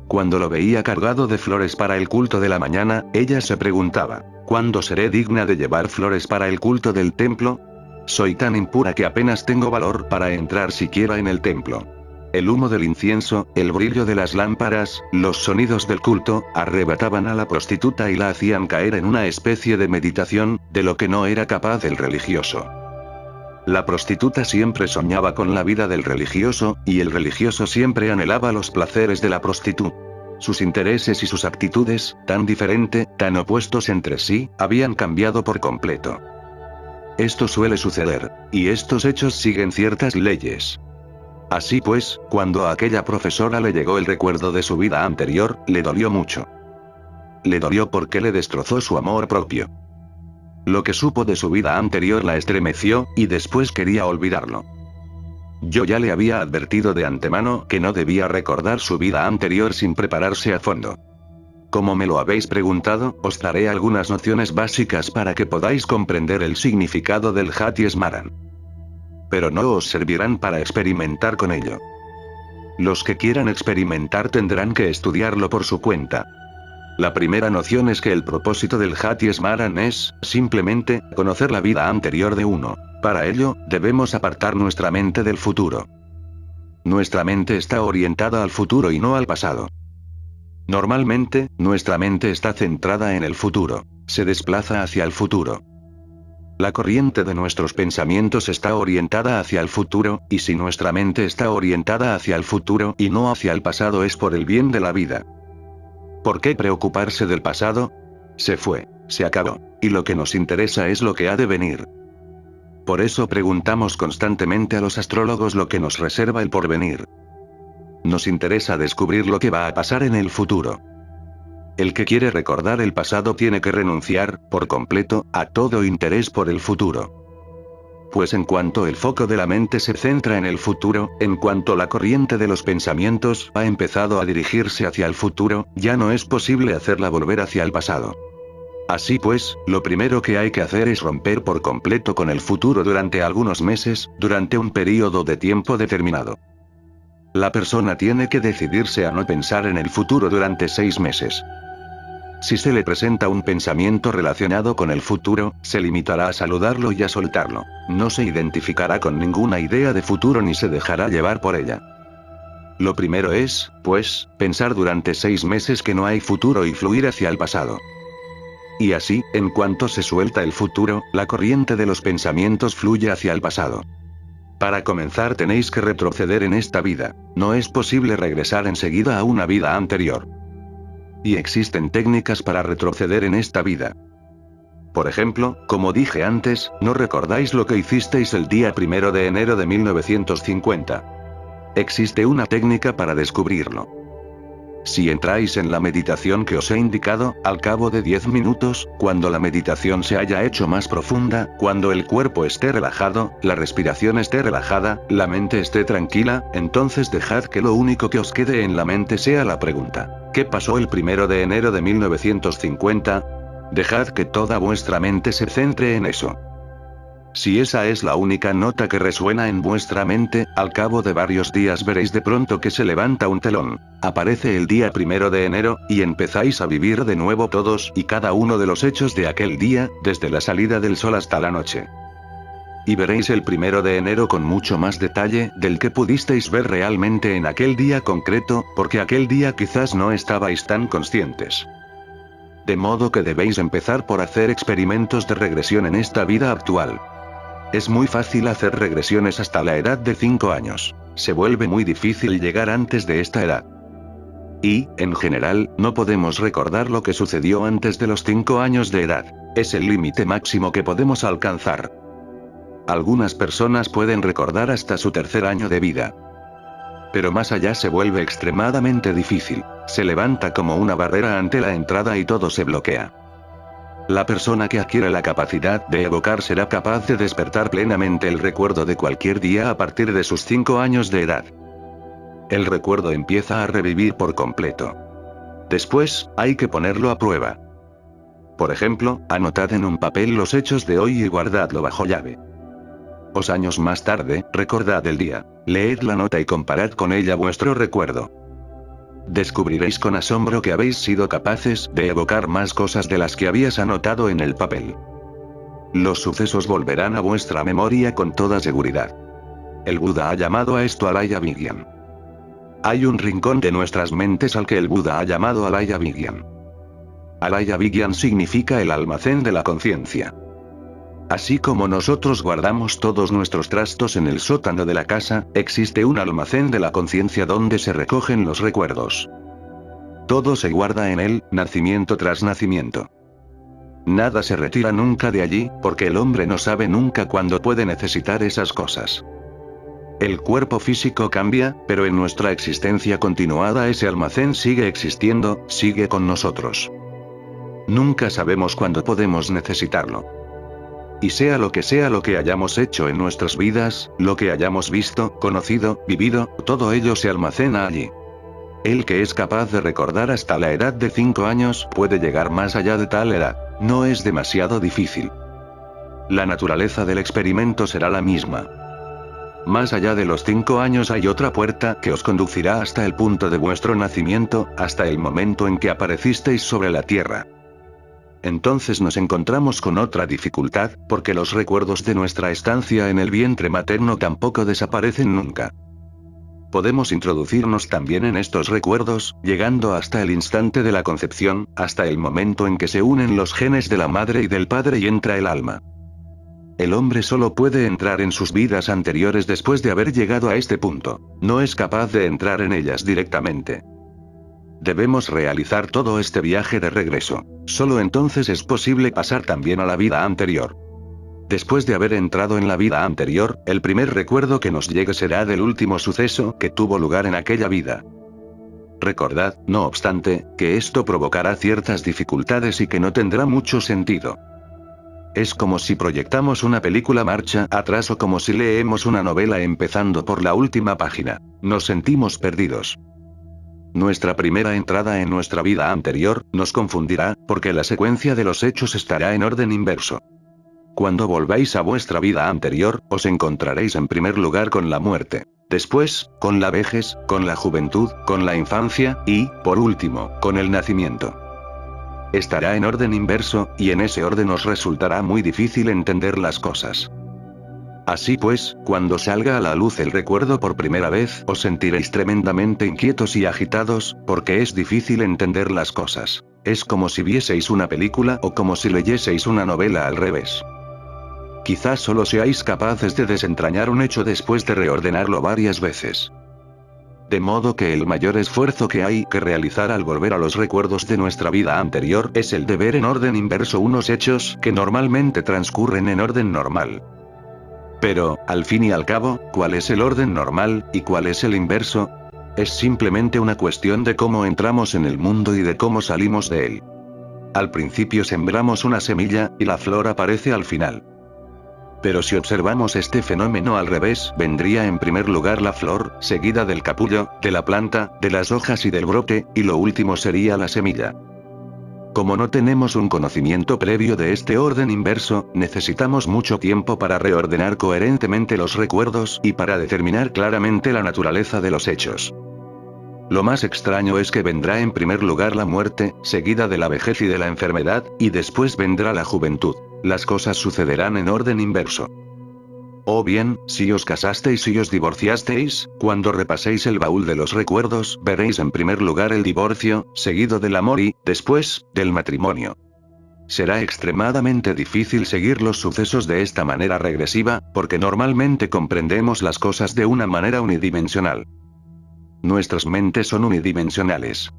Speaker 1: Cuando lo veía cargado de flores para el culto de la mañana, ella se preguntaba, ¿cuándo seré digna de llevar flores para el culto del templo? Soy tan impura que apenas tengo valor para entrar siquiera en el templo. El humo del incienso, el brillo de las lámparas, los sonidos del culto, arrebataban a la prostituta y la hacían caer en una especie de meditación, de lo que no era capaz el religioso. La prostituta siempre soñaba con la vida del religioso, y el religioso siempre anhelaba los placeres de la prostituta. Sus intereses y sus actitudes, tan diferentes, tan opuestos entre sí, habían cambiado por completo. Esto suele suceder, y estos hechos siguen ciertas leyes. Así pues, cuando a aquella profesora le llegó el recuerdo de su vida anterior, le dolió mucho. Le dolió porque le destrozó su amor propio. Lo que supo de su vida anterior la estremeció, y después quería olvidarlo. Yo ya le había advertido de antemano que no debía recordar su vida anterior sin prepararse a fondo. Como me lo habéis preguntado, os daré algunas nociones básicas para que podáis comprender el significado del Hati Smaran. Pero no os servirán para experimentar con ello. Los que quieran experimentar tendrán que estudiarlo por su cuenta. La primera noción es que el propósito del Hati Smaran es, simplemente, conocer la vida anterior de uno. Para ello, debemos apartar nuestra mente del futuro. Nuestra mente está orientada al futuro y no al pasado. Normalmente, nuestra mente está centrada en el futuro. Se desplaza hacia el futuro. La corriente de nuestros pensamientos está orientada hacia el futuro, y si nuestra mente está orientada hacia el futuro y no hacia el pasado es por el bien de la vida. ¿Por qué preocuparse del pasado? Se fue, se acabó, y lo que nos interesa es lo que ha de venir. Por eso preguntamos constantemente a los astrólogos lo que nos reserva el porvenir. Nos interesa descubrir lo que va a pasar en el futuro. El que quiere recordar el pasado tiene que renunciar, por completo, a todo interés por el futuro. Pues en cuanto el foco de la mente se centra en el futuro, en cuanto la corriente de los pensamientos ha empezado a dirigirse hacia el futuro, ya no es posible hacerla volver hacia el pasado. Así pues, lo primero que hay que hacer es romper por completo con el futuro durante algunos meses, durante un periodo de tiempo determinado. La persona tiene que decidirse a no pensar en el futuro durante 6 meses. Si se le presenta un pensamiento relacionado con el futuro, se limitará a saludarlo y a soltarlo. No se identificará con ninguna idea de futuro ni se dejará llevar por ella. Lo primero es, pues, pensar durante 6 meses que no hay futuro y fluir hacia el pasado. Y así, en cuanto se suelta el futuro, la corriente de los pensamientos fluye hacia el pasado. Para comenzar tenéis que retroceder en esta vida. No es posible regresar enseguida a una vida anterior. Y existen técnicas para retroceder en esta vida. Por ejemplo, como dije antes, ¿no recordáis lo que hicisteis el día 1 de enero de 1950? Existe una técnica para descubrirlo. Si entráis en la meditación que os he indicado, al cabo de 10 minutos, cuando la meditación se haya hecho más profunda, cuando el cuerpo esté relajado, la respiración esté relajada, la mente esté tranquila, entonces dejad que lo único que os quede en la mente sea la pregunta: ¿qué pasó el 1 de enero de 1950? Dejad que toda vuestra mente se centre en eso. Si esa es la única nota que resuena en vuestra mente, al cabo de varios días veréis de pronto que se levanta un telón. Aparece el día 1 de enero, y empezáis a vivir de nuevo todos y cada uno de los hechos de aquel día, desde la salida del sol hasta la noche. Y veréis el 1 de enero con mucho más detalle del que pudisteis ver realmente en aquel día concreto, porque aquel día quizás no estabais tan conscientes. De modo que debéis empezar por hacer experimentos de regresión en esta vida actual. Es muy fácil hacer regresiones hasta la edad de 5 años. Se vuelve muy difícil llegar antes de esta edad. Y, en general, no podemos recordar lo que sucedió antes de los 5 años de edad. Es el límite máximo que podemos alcanzar. Algunas personas pueden recordar hasta su 3er año de vida. Pero más allá se vuelve extremadamente difícil. Se levanta como una barrera ante la entrada y todo se bloquea. La persona que adquiere la capacidad de evocar será capaz de despertar plenamente el recuerdo de cualquier día a partir de sus 5 años de edad. El recuerdo empieza a revivir por completo. Después, hay que ponerlo a prueba. Por ejemplo, anotad en un papel los hechos de hoy y guardadlo bajo llave. Años más tarde, recordad el día, leed la nota y comparad con ella vuestro recuerdo. Descubriréis con asombro que habéis sido capaces de evocar más cosas de las que habías anotado en el papel. Los sucesos volverán a vuestra memoria con toda seguridad. El Buda ha llamado a esto Alaya Vigyan. Hay un rincón de nuestras mentes al que el Buda ha llamado Alaya Vigyan. Alaya Vigyan significa el almacén de la conciencia. Así como nosotros guardamos todos nuestros trastos en el sótano de la casa, existe un almacén de la conciencia donde se recogen los recuerdos. Todo se guarda en él, nacimiento tras nacimiento. Nada se retira nunca de allí, porque el hombre no sabe nunca cuándo puede necesitar esas cosas. El cuerpo físico cambia, pero en nuestra existencia continuada ese almacén sigue existiendo, sigue con nosotros. Nunca sabemos cuándo podemos necesitarlo. Y sea lo que hayamos hecho en nuestras vidas, lo que hayamos visto, conocido, vivido, todo ello se almacena allí. El que es capaz de recordar hasta la edad de 5 años puede llegar más allá de tal edad. No es demasiado difícil. La naturaleza del experimento será la misma. Más allá de los 5 años hay otra puerta que os conducirá hasta el punto de vuestro nacimiento, hasta el momento en que aparecisteis sobre la Tierra. Entonces nos encontramos con otra dificultad, porque los recuerdos de nuestra estancia en el vientre materno tampoco desaparecen nunca. Podemos introducirnos también en estos recuerdos, llegando hasta el instante de la concepción, hasta el momento en que se unen los genes de la madre y del padre y entra el alma. El hombre solo puede entrar en sus vidas anteriores después de haber llegado a este punto. No es capaz de entrar en ellas directamente. Debemos realizar todo este viaje de regreso. Solo entonces es posible pasar también a la vida anterior. Después de haber entrado en la vida anterior, el primer recuerdo que nos llegue será del último suceso que tuvo lugar en aquella vida. Recordad, no obstante, que esto provocará ciertas dificultades y que no tendrá mucho sentido. Es como si proyectamos una película marcha atrás o como si leemos una novela empezando por la última página. Nos sentimos perdidos. Nuestra primera entrada en nuestra vida anterior nos confundirá, porque la secuencia de los hechos estará en orden inverso. Cuando volváis a vuestra vida anterior, os encontraréis en primer lugar con la muerte. Después, con la vejez, con la juventud, con la infancia, y, por último, con el nacimiento. Estará en orden inverso, y en ese orden os resultará muy difícil entender las cosas. Así pues, cuando salga a la luz el recuerdo por primera vez, os sentiréis tremendamente inquietos y agitados, porque es difícil entender las cosas. Es como si vieseis una película o como si leyeseis una novela al revés. Quizás solo seáis capaces de desentrañar un hecho después de reordenarlo varias veces. De modo que el mayor esfuerzo que hay que realizar al volver a los recuerdos de nuestra vida anterior es el de ver en orden inverso unos hechos que normalmente transcurren en orden normal. Pero, al fin y al cabo, ¿cuál es el orden normal, y cuál es el inverso? Es simplemente una cuestión de cómo entramos en el mundo y de cómo salimos de él. Al principio sembramos una semilla, y la flor aparece al final. Pero si observamos este fenómeno al revés, vendría en primer lugar la flor, seguida del capullo, de la planta, de las hojas y del brote, y lo último sería la semilla. Como no tenemos un conocimiento previo de este orden inverso, necesitamos mucho tiempo para reordenar coherentemente los recuerdos y para determinar claramente la naturaleza de los hechos. Lo más extraño es que vendrá en primer lugar la muerte, seguida de la vejez y de la enfermedad, y después vendrá la juventud. Las cosas sucederán en orden inverso. O bien, si os casasteis y os divorciasteis, cuando repaséis el baúl de los recuerdos, veréis en primer lugar el divorcio, seguido del amor y, después, del matrimonio. Será extremadamente difícil seguir los sucesos de esta manera regresiva, porque normalmente comprendemos las cosas de una manera unidimensional. Nuestras mentes son unidimensionales.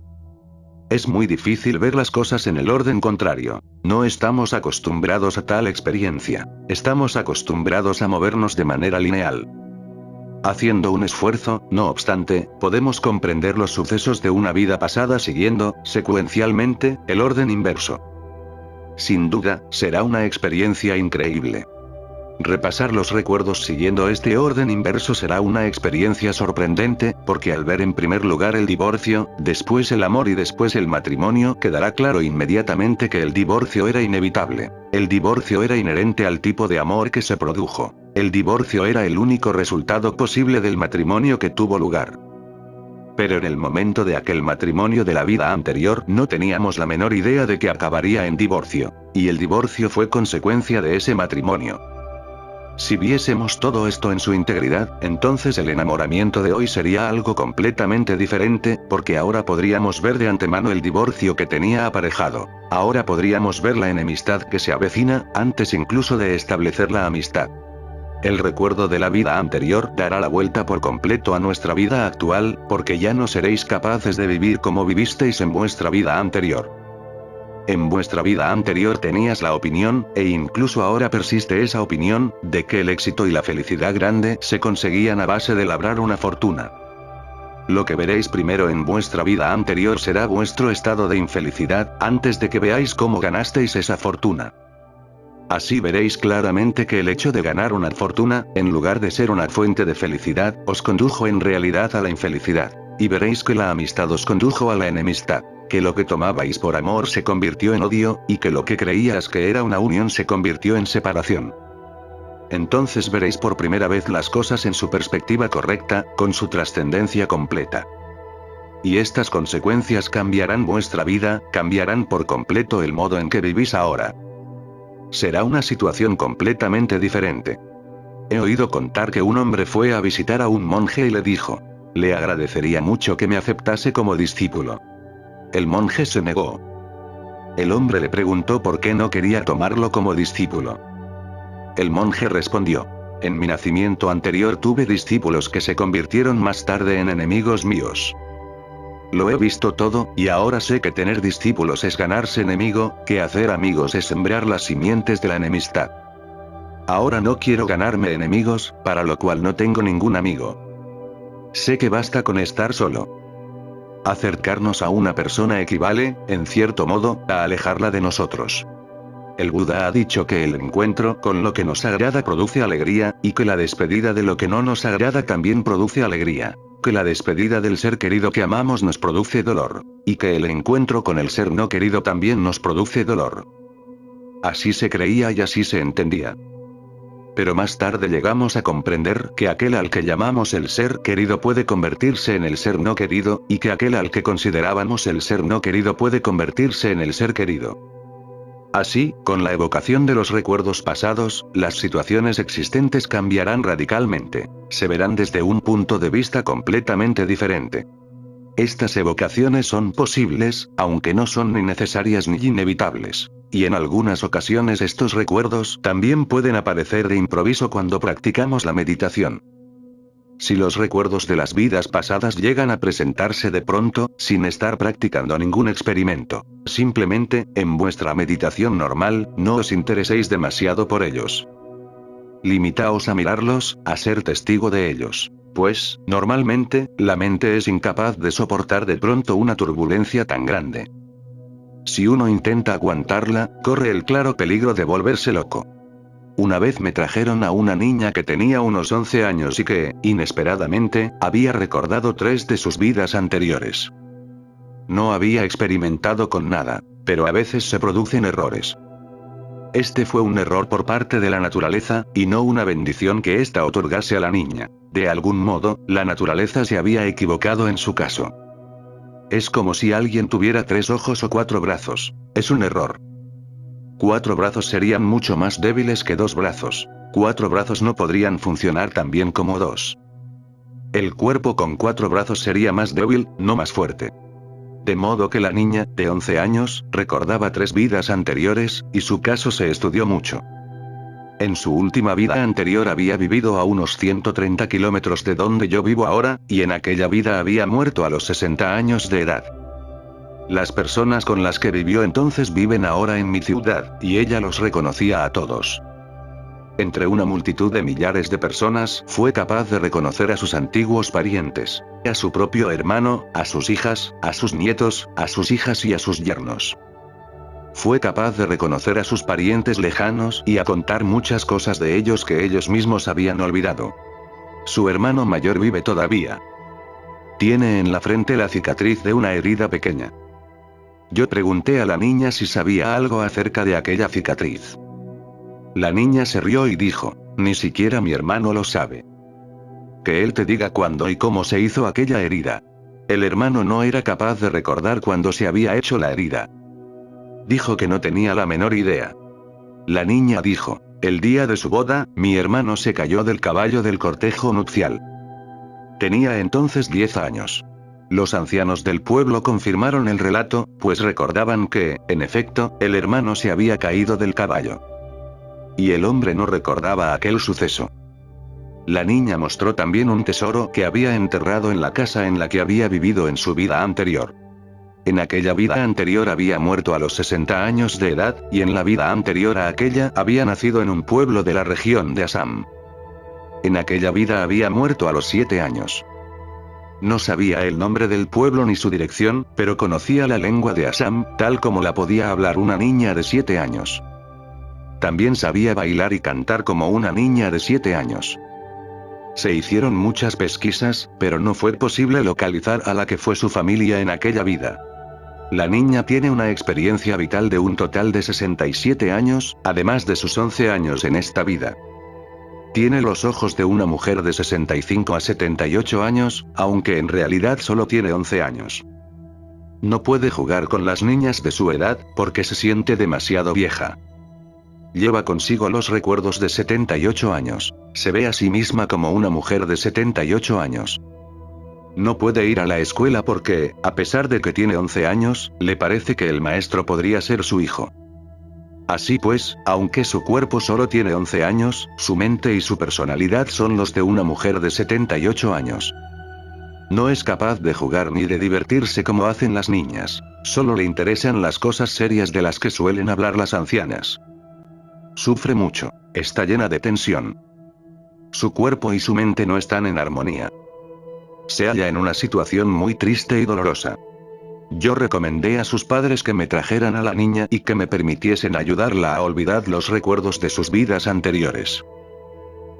Speaker 1: Es muy difícil ver las cosas en el orden contrario. No estamos acostumbrados a tal experiencia. Estamos acostumbrados a movernos de manera lineal. Haciendo un esfuerzo, no obstante, podemos comprender los sucesos de una vida pasada siguiendo, secuencialmente, el orden inverso. Sin duda, será una experiencia increíble. Repasar los recuerdos siguiendo este orden inverso será una experiencia sorprendente, porque al ver en primer lugar el divorcio, después el amor y después el matrimonio, quedará claro inmediatamente que el divorcio era inevitable. El divorcio era inherente al tipo de amor que se produjo. El divorcio era el único resultado posible del matrimonio que tuvo lugar. Pero en el momento de aquel matrimonio de la vida anterior no teníamos la menor idea de que acabaría en divorcio. Y el divorcio fue consecuencia de ese matrimonio. Si viésemos todo esto en su integridad, entonces el enamoramiento de hoy sería algo completamente diferente, porque ahora podríamos ver de antemano el divorcio que tenía aparejado. Ahora podríamos ver la enemistad que se avecina, antes incluso de establecer la amistad. El recuerdo de la vida anterior dará la vuelta por completo a nuestra vida actual, porque ya no seréis capaces de vivir como vivisteis en vuestra vida anterior. En vuestra vida anterior tenías la opinión, e incluso ahora persiste esa opinión, de que el éxito y la felicidad grande se conseguían a base de labrar una fortuna. Lo que veréis primero en vuestra vida anterior será vuestro estado de infelicidad, antes de que veáis cómo ganasteis esa fortuna. Así veréis claramente que el hecho de ganar una fortuna, en lugar de ser una fuente de felicidad, os condujo en realidad a la infelicidad. Y veréis que la amistad os condujo a la enemistad. Que lo que tomabais por amor se convirtió en odio, y que lo que creías que era una unión se convirtió en separación. Entonces veréis por primera vez las cosas en su perspectiva correcta, con su trascendencia completa. Y estas consecuencias cambiarán vuestra vida, cambiarán por completo el modo en que vivís ahora. Será una situación completamente diferente. He oído contar que un hombre fue a visitar a un monje y le dijo: le agradecería mucho que me aceptase como discípulo. El monje se negó. El hombre le preguntó por qué no quería tomarlo como discípulo. El monje respondió: en mi nacimiento anterior tuve discípulos que se convirtieron más tarde en enemigos míos. Lo he visto todo, y ahora sé que tener discípulos es ganarse enemigo, que hacer amigos es sembrar las simientes de la enemistad. Ahora no quiero ganarme enemigos, para lo cual no tengo ningún amigo. Sé que basta con estar solo. Acercarnos a una persona equivale, en cierto modo, a alejarla de nosotros. El Buda ha dicho que el encuentro con lo que nos agrada produce alegría, y que la despedida de lo que no nos agrada también produce alegría. Que la despedida del ser querido que amamos nos produce dolor. Y que el encuentro con el ser no querido también nos produce dolor. Así se creía y así se entendía. Pero más tarde llegamos a comprender que aquel al que llamamos el ser querido puede convertirse en el ser no querido, y que aquel al que considerábamos el ser no querido puede convertirse en el ser querido. Así, con la evocación de los recuerdos pasados, las situaciones existentes cambiarán radicalmente. Se verán desde un punto de vista completamente diferente. Estas evocaciones son posibles, aunque no son ni necesarias ni inevitables. Y en algunas ocasiones estos recuerdos también pueden aparecer de improviso cuando practicamos la meditación. Si los recuerdos de las vidas pasadas llegan a presentarse de pronto, sin estar practicando ningún experimento, simplemente, en vuestra meditación normal, no os intereséis demasiado por ellos. Limitaos a mirarlos, a ser testigo de ellos. Pues, normalmente, la mente es incapaz de soportar de pronto una turbulencia tan grande. Si uno intenta aguantarla, corre el claro peligro de volverse loco. Una vez me trajeron a una niña que tenía unos 11 años y que, inesperadamente, había recordado 3 de sus vidas anteriores. No había experimentado con nada, pero a veces se producen errores. Este fue un error por parte de la naturaleza, y no una bendición que ésta otorgase a la niña. De algún modo, la naturaleza se había equivocado en su caso. Es como si alguien tuviera 3 ojos o 4 brazos. Es un error. 4 brazos serían mucho más débiles que 2 brazos. 4 brazos no podrían funcionar tan bien como 2. El cuerpo con 4 brazos sería más débil, no más fuerte. De modo que la niña, de 11 años, recordaba 3 vidas anteriores, y su caso se estudió mucho. En su última vida anterior había vivido a unos 130 kilómetros de donde yo vivo ahora, y en aquella vida había muerto a los 60 años de edad. Las personas con las que vivió entonces viven ahora en mi ciudad, y ella los reconocía a todos. Entre una multitud de millares de personas, fue capaz de reconocer a sus antiguos parientes, a su propio hermano, a sus hijas, a sus nietos, a sus hijas y a sus yernos. Fue capaz de reconocer a sus parientes lejanos y a contar muchas cosas de ellos que ellos mismos habían olvidado. Su hermano mayor vive todavía. Tiene en la frente la cicatriz de una herida pequeña. Yo pregunté a la niña si sabía algo acerca de aquella cicatriz. La niña se rió y dijo: ni siquiera mi hermano lo sabe. Que él te diga cuándo y cómo se hizo aquella herida. El hermano no era capaz de recordar cuándo se había hecho la herida. Dijo que no tenía la menor idea. La niña dijo: el día de su boda, mi hermano se cayó del caballo del cortejo nupcial. Tenía entonces 10 años. Los ancianos del pueblo confirmaron el relato, pues recordaban que, en efecto, el hermano se había caído del caballo. Y el hombre no recordaba aquel suceso. La niña mostró también un tesoro que había enterrado en la casa en la que había vivido en su vida anterior. En aquella vida anterior había muerto a los 60 años de edad, y en la vida anterior a aquella había nacido en un pueblo de la región de Assam. En aquella vida había muerto a los 7 años. No sabía el nombre del pueblo ni su dirección, pero conocía la lengua de Assam, tal como la podía hablar una niña de 7 años. También sabía bailar y cantar como una niña de 7 años. Se hicieron muchas pesquisas, pero no fue posible localizar a la que fue su familia en aquella vida. La niña tiene una experiencia vital de un total de 67 años, además de sus 11 años en esta vida. Tiene los ojos de una mujer de 65 a 78 años, aunque en realidad solo tiene 11 años. No puede jugar con las niñas de su edad, porque se siente demasiado vieja. Lleva consigo los recuerdos de 78 años. Se ve a sí misma como una mujer de 78 años. No puede ir a la escuela porque, a pesar de que tiene 11 años, le parece que el maestro podría ser su hijo. Así pues, aunque su cuerpo solo tiene 11 años, su mente y su personalidad son los de una mujer de 78 años. No es capaz de jugar ni de divertirse como hacen las niñas. Solo le interesan las cosas serias de las que suelen hablar las ancianas. Sufre mucho. Está llena de tensión. Su cuerpo y su mente no están en armonía. Se halla en una situación muy triste y dolorosa. Yo recomendé a sus padres que me trajeran a la niña y que me permitiesen ayudarla a olvidar los recuerdos de sus vidas anteriores.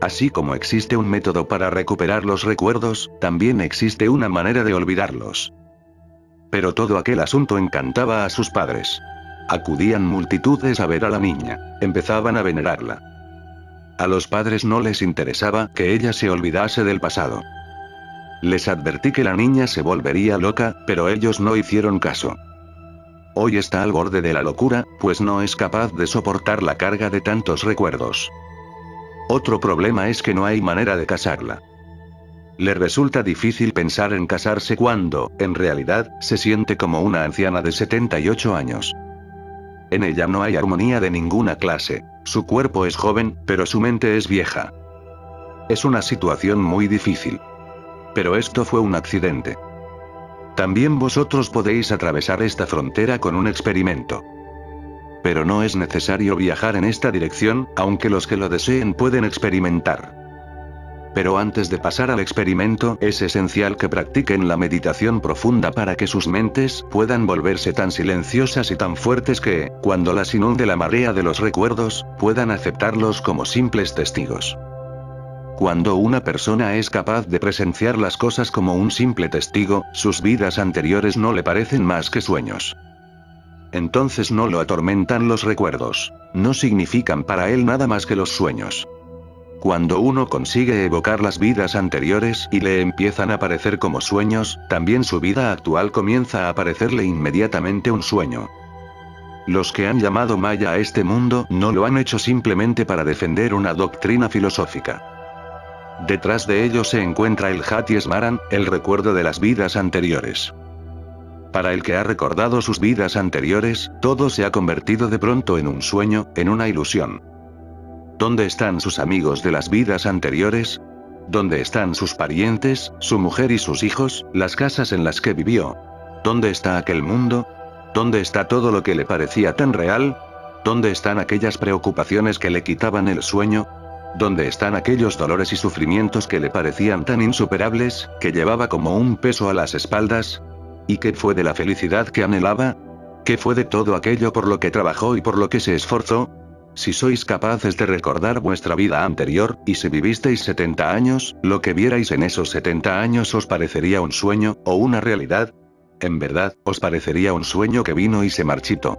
Speaker 1: Así como existe un método para recuperar los recuerdos, también existe una manera de olvidarlos. Pero todo aquel asunto encantaba a sus padres. Acudían multitudes a ver a la niña, empezaban a venerarla. A los padres no les interesaba que ella se olvidase del pasado. Les advertí que la niña se volvería loca, pero ellos no hicieron caso. Hoy está al borde de la locura, pues no es capaz de soportar la carga de tantos recuerdos. Otro problema es que no hay manera de casarla. Le resulta difícil pensar en casarse cuando, en realidad, se siente como una anciana de 78 años. En ella no hay armonía de ninguna clase. Su cuerpo es joven, pero su mente es vieja. Es una situación muy difícil. Pero esto fue un accidente. También vosotros podéis atravesar esta frontera con un experimento. Pero no es necesario viajar en esta dirección, aunque los que lo deseen pueden experimentar. Pero antes de pasar al experimento, es esencial que practiquen la meditación profunda para que sus mentes puedan volverse tan silenciosas y tan fuertes que, cuando las inunde la marea de los recuerdos, puedan aceptarlos como simples testigos. Cuando una persona es capaz de presenciar las cosas como un simple testigo, sus vidas anteriores no le parecen más que sueños. Entonces no lo atormentan los recuerdos. No significan para él nada más que los sueños. Cuando uno consigue evocar las vidas anteriores y le empiezan a parecer como sueños, también su vida actual comienza a parecerle inmediatamente un sueño. Los que han llamado Maya a este mundo no lo han hecho simplemente para defender una doctrina filosófica. Detrás de ello se encuentra el Hati Smaran, el recuerdo de las vidas anteriores. Para el que ha recordado sus vidas anteriores, todo se ha convertido de pronto en un sueño, en una ilusión. ¿Dónde están sus amigos de las vidas anteriores? ¿Dónde están sus parientes, su mujer y sus hijos, las casas en las que vivió? ¿Dónde está aquel mundo? ¿Dónde está todo lo que le parecía tan real? ¿Dónde están aquellas preocupaciones que le quitaban el sueño? ¿Dónde están aquellos dolores y sufrimientos que le parecían tan insuperables, que llevaba como un peso a las espaldas? ¿Y qué fue de la felicidad que anhelaba? ¿Qué fue de todo aquello por lo que trabajó y por lo que se esforzó? Si sois capaces de recordar vuestra vida anterior, y si vivisteis 70 años, lo que vierais en esos 70 años os parecería un sueño, o una realidad. En verdad, os parecería un sueño que vino y se marchitó.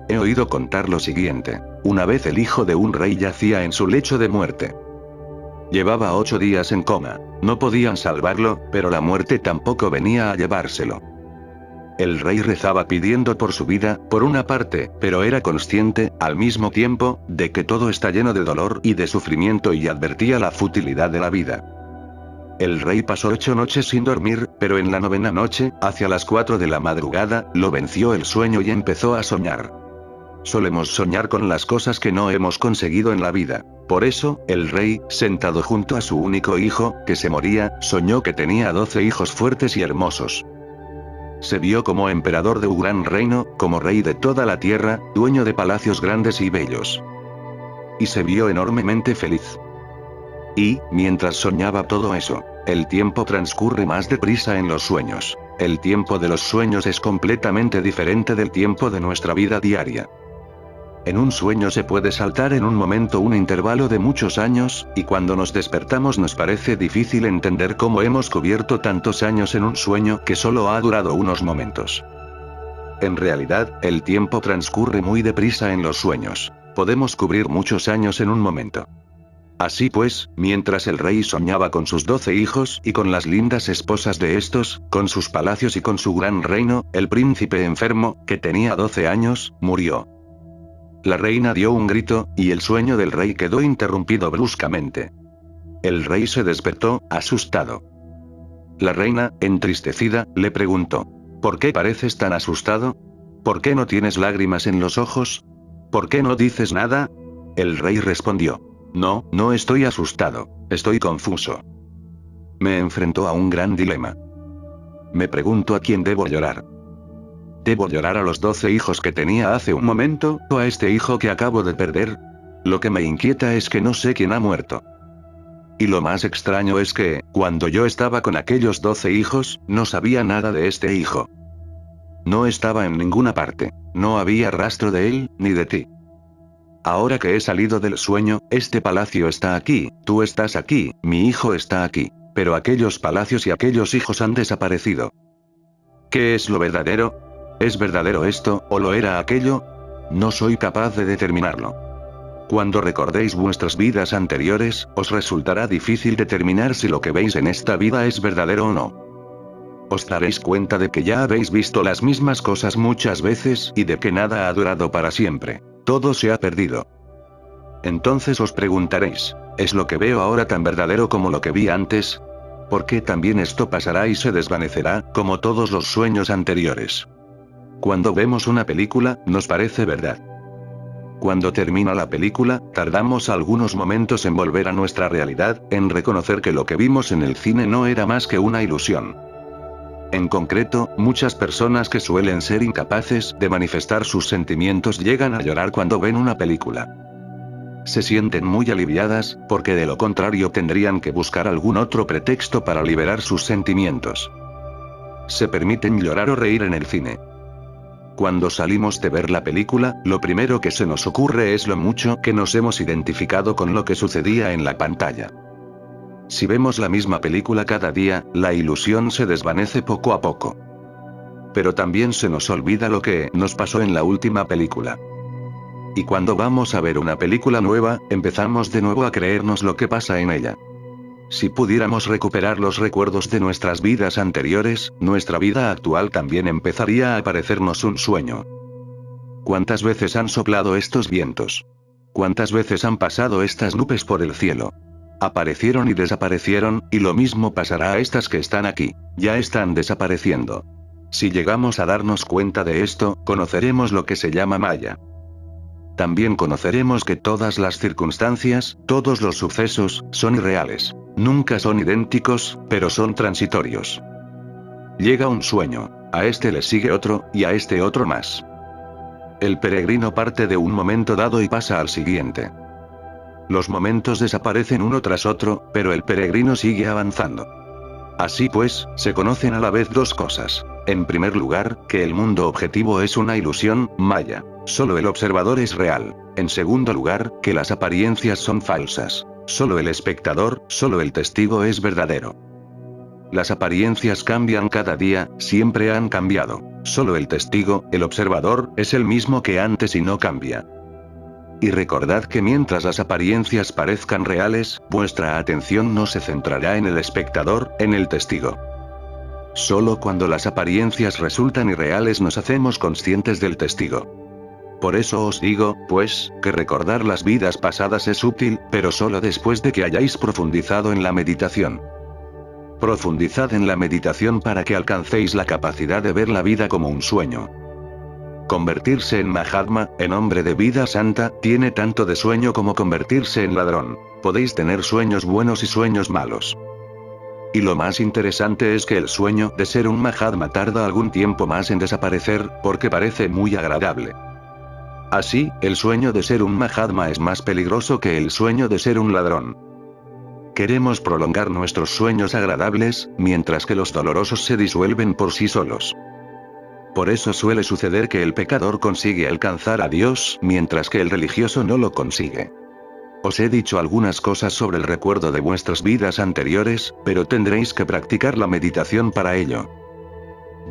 Speaker 1: He oído contar lo siguiente. Una vez el hijo de un rey yacía en su lecho de muerte. Llevaba 8 días en coma. No podían salvarlo, pero la muerte tampoco venía a llevárselo. El rey rezaba pidiendo por su vida, por una parte, pero era consciente, al mismo tiempo, de que todo está lleno de dolor y de sufrimiento y advertía la futilidad de la vida. El rey pasó 8 noches sin dormir, pero en la 9ª noche, hacia las 4 de la madrugada, lo venció el sueño y empezó a soñar. Solemos soñar con las cosas que no hemos conseguido en la vida. Por eso, el rey, sentado junto a su único hijo, que se moría, soñó que tenía 12 hijos fuertes y hermosos. Se vio como emperador de un gran reino, como rey de toda la tierra, dueño de palacios grandes y bellos. Y se vio enormemente feliz. Y, mientras soñaba todo eso, el tiempo transcurre más deprisa en los sueños. El tiempo de los sueños es completamente diferente del tiempo de nuestra vida diaria. En un sueño se puede saltar en un momento un intervalo de muchos años, y cuando nos despertamos nos parece difícil entender cómo hemos cubierto tantos años en un sueño que solo ha durado unos momentos. En realidad, el tiempo transcurre muy deprisa en los sueños. Podemos cubrir muchos años en un momento. Así pues, mientras el rey soñaba con sus 12 hijos y con las lindas esposas de estos, con sus palacios y con su gran reino, el príncipe enfermo, que tenía 12 años, murió. La reina dio un grito, y el sueño del rey quedó interrumpido bruscamente. El rey se despertó, asustado. La reina, entristecida, le preguntó: ¿por qué pareces tan asustado? ¿Por qué no tienes lágrimas en los ojos? ¿Por qué no dices nada? El rey respondió: no, no estoy asustado, estoy confuso. Me enfrentó a un gran dilema. Me pregunto a quién debo llorar. ¿Debo llorar a los 12 hijos que tenía hace un momento, o a este hijo que acabo de perder? Lo que me inquieta es que no sé quién ha muerto. Y lo más extraño es que, cuando yo estaba con aquellos 12 hijos, no sabía nada de este hijo. No estaba en ninguna parte, no había rastro de él, ni de ti. Ahora que he salido del sueño, este palacio está aquí, tú estás aquí, mi hijo está aquí, pero aquellos palacios y aquellos hijos han desaparecido. ¿Qué es lo verdadero? ¿Es verdadero esto, o lo era aquello? No soy capaz de determinarlo. Cuando recordéis vuestras vidas anteriores, os resultará difícil determinar si lo que veis en esta vida es verdadero o no. Os daréis cuenta de que ya habéis visto las mismas cosas muchas veces y de que nada ha durado para siempre. Todo se ha perdido. Entonces os preguntaréis, ¿es lo que veo ahora tan verdadero como lo que vi antes? Porque también esto pasará y se desvanecerá, como todos los sueños anteriores. Cuando vemos una película, nos parece verdad. Cuando termina la película, tardamos algunos momentos en volver a nuestra realidad, en reconocer que lo que vimos en el cine no era más que una ilusión. En concreto, muchas personas que suelen ser incapaces de manifestar sus sentimientos llegan a llorar cuando ven una película. Se sienten muy aliviadas, porque de lo contrario tendrían que buscar algún otro pretexto para liberar sus sentimientos. Se permiten llorar o reír en el cine. Cuando salimos de ver la película, lo primero que se nos ocurre es lo mucho que nos hemos identificado con lo que sucedía en la pantalla. Si vemos la misma película cada día, la ilusión se desvanece poco a poco. Pero también se nos olvida lo que nos pasó en la última película. Y cuando vamos a ver una película nueva, empezamos de nuevo a creernos lo que pasa en ella. Si pudiéramos recuperar los recuerdos de nuestras vidas anteriores, nuestra vida actual también empezaría a parecernos un sueño. ¿Cuántas veces han soplado estos vientos? ¿Cuántas veces han pasado estas nubes por el cielo? Aparecieron y desaparecieron, y lo mismo pasará a estas que están aquí. Ya están desapareciendo. Si llegamos a darnos cuenta de esto, conoceremos lo que se llama Maya. También conoceremos que todas las circunstancias, todos los sucesos, son irreales. Nunca son idénticos, pero son transitorios. Llega un sueño, a este le sigue otro, y a este otro más. El peregrino parte de un momento dado y pasa al siguiente. Los momentos desaparecen uno tras otro, pero el peregrino sigue avanzando. Así pues, se conocen a la vez dos cosas. En primer lugar, que el mundo objetivo es una ilusión, Maya. Solo el observador es real. En segundo lugar, que las apariencias son falsas. Solo el espectador, solo el testigo es verdadero. Las apariencias cambian cada día, siempre han cambiado. Solo el testigo, el observador, es el mismo que antes y no cambia. Y recordad que mientras las apariencias parezcan reales, vuestra atención no se centrará en el espectador, en el testigo. Solo cuando las apariencias resultan irreales nos hacemos conscientes del testigo. Por eso os digo, pues, que recordar las vidas pasadas es útil, pero solo después de que hayáis profundizado en la meditación. Profundizad en la meditación para que alcancéis la capacidad de ver la vida como un sueño. Convertirse en Mahatma, en hombre de vida santa, tiene tanto de sueño como convertirse en ladrón. Podéis tener sueños buenos y sueños malos. Y lo más interesante es que el sueño de ser un Mahatma tarda algún tiempo más en desaparecer, porque parece muy agradable. Así, el sueño de ser un Mahatma es más peligroso que el sueño de ser un ladrón. Queremos prolongar nuestros sueños agradables, mientras que los dolorosos se disuelven por sí solos. Por eso suele suceder que el pecador consigue alcanzar a Dios, mientras que el religioso no lo consigue. Os he dicho algunas cosas sobre el recuerdo de vuestras vidas anteriores, pero tendréis que practicar la meditación para ello.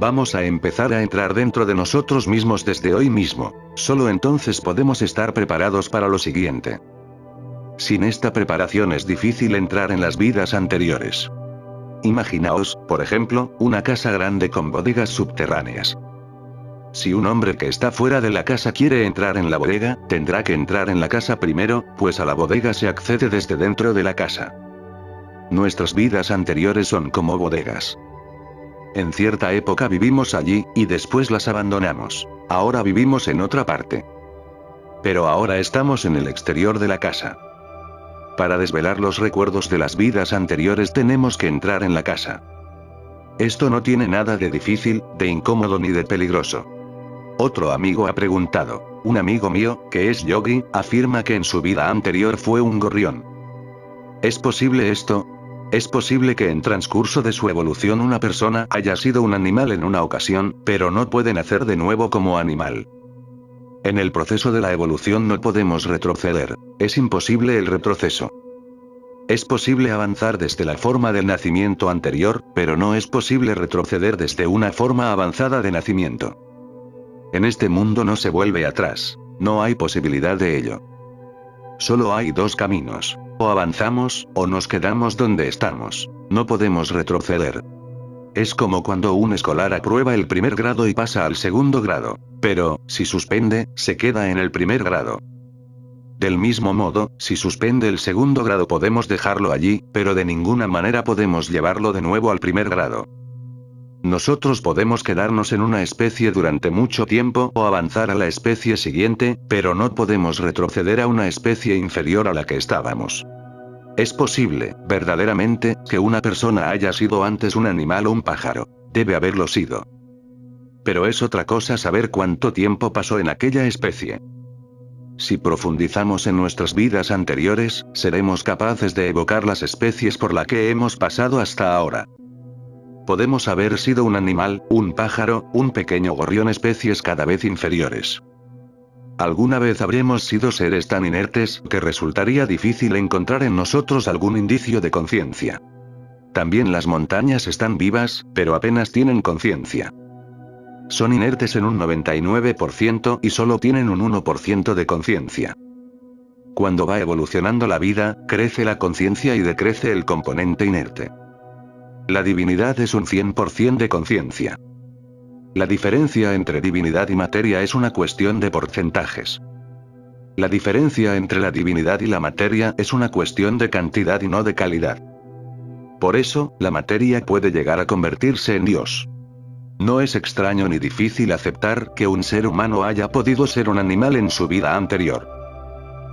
Speaker 1: Vamos a empezar a entrar dentro de nosotros mismos desde hoy mismo. Solo entonces podemos estar preparados para lo siguiente. Sin esta preparación es difícil entrar en las vidas anteriores. Imaginaos, por ejemplo, una casa grande con bodegas subterráneas. Si un hombre que está fuera de la casa quiere entrar en la bodega, tendrá que entrar en la casa primero, pues a la bodega se accede desde dentro de la casa. Nuestras vidas anteriores son como bodegas. En cierta época vivimos allí, y después las abandonamos. Ahora vivimos en otra parte. Pero ahora estamos en el exterior de la casa. Para desvelar los recuerdos de las vidas anteriores tenemos que entrar en la casa. Esto no tiene nada de difícil, de incómodo ni de peligroso. Otro amigo ha preguntado. Un amigo mío, que es yogi, afirma que en su vida anterior fue un gorrión. ¿Es posible esto? Es posible que en transcurso de su evolución una persona haya sido un animal en una ocasión, pero no puede nacer de nuevo como animal. En el proceso de la evolución no podemos retroceder. Es imposible el retroceso. Es posible avanzar desde la forma del nacimiento anterior, pero no es posible retroceder desde una forma avanzada de nacimiento. En este mundo no se vuelve atrás. No hay posibilidad de ello. Solo hay dos caminos. O avanzamos, o nos quedamos donde estamos. No podemos retroceder. Es como cuando un escolar aprueba el primer grado y pasa al segundo grado. Pero, si suspende, se queda en el primer grado. Del mismo modo, si suspende el segundo grado podemos dejarlo allí, pero de ninguna manera podemos llevarlo de nuevo al primer grado. Nosotros podemos quedarnos en una especie durante mucho tiempo o avanzar a la especie siguiente, pero no podemos retroceder a una especie inferior a la que estábamos. Es posible, verdaderamente, que una persona haya sido antes un animal o un pájaro. Debe haberlo sido. Pero es otra cosa saber cuánto tiempo pasó en aquella especie. Si profundizamos en nuestras vidas anteriores, seremos capaces de evocar las especies por las que hemos pasado hasta ahora. Podemos haber sido un animal, un pájaro, un pequeño gorrión, especies cada vez inferiores. Alguna vez habremos sido seres tan inertes que resultaría difícil encontrar en nosotros algún indicio de conciencia. También las montañas están vivas, pero apenas tienen conciencia. Son inertes en un 99% y solo tienen un 1% de conciencia. Cuando va evolucionando la vida, crece la conciencia y decrece el componente inerte. La divinidad es un 100% de conciencia. La diferencia entre divinidad y materia es una cuestión de porcentajes. La diferencia entre la divinidad y la materia es una cuestión de cantidad y no de calidad. Por eso, la materia puede llegar a convertirse en Dios. No es extraño ni difícil aceptar que un ser humano haya podido ser un animal en su vida anterior.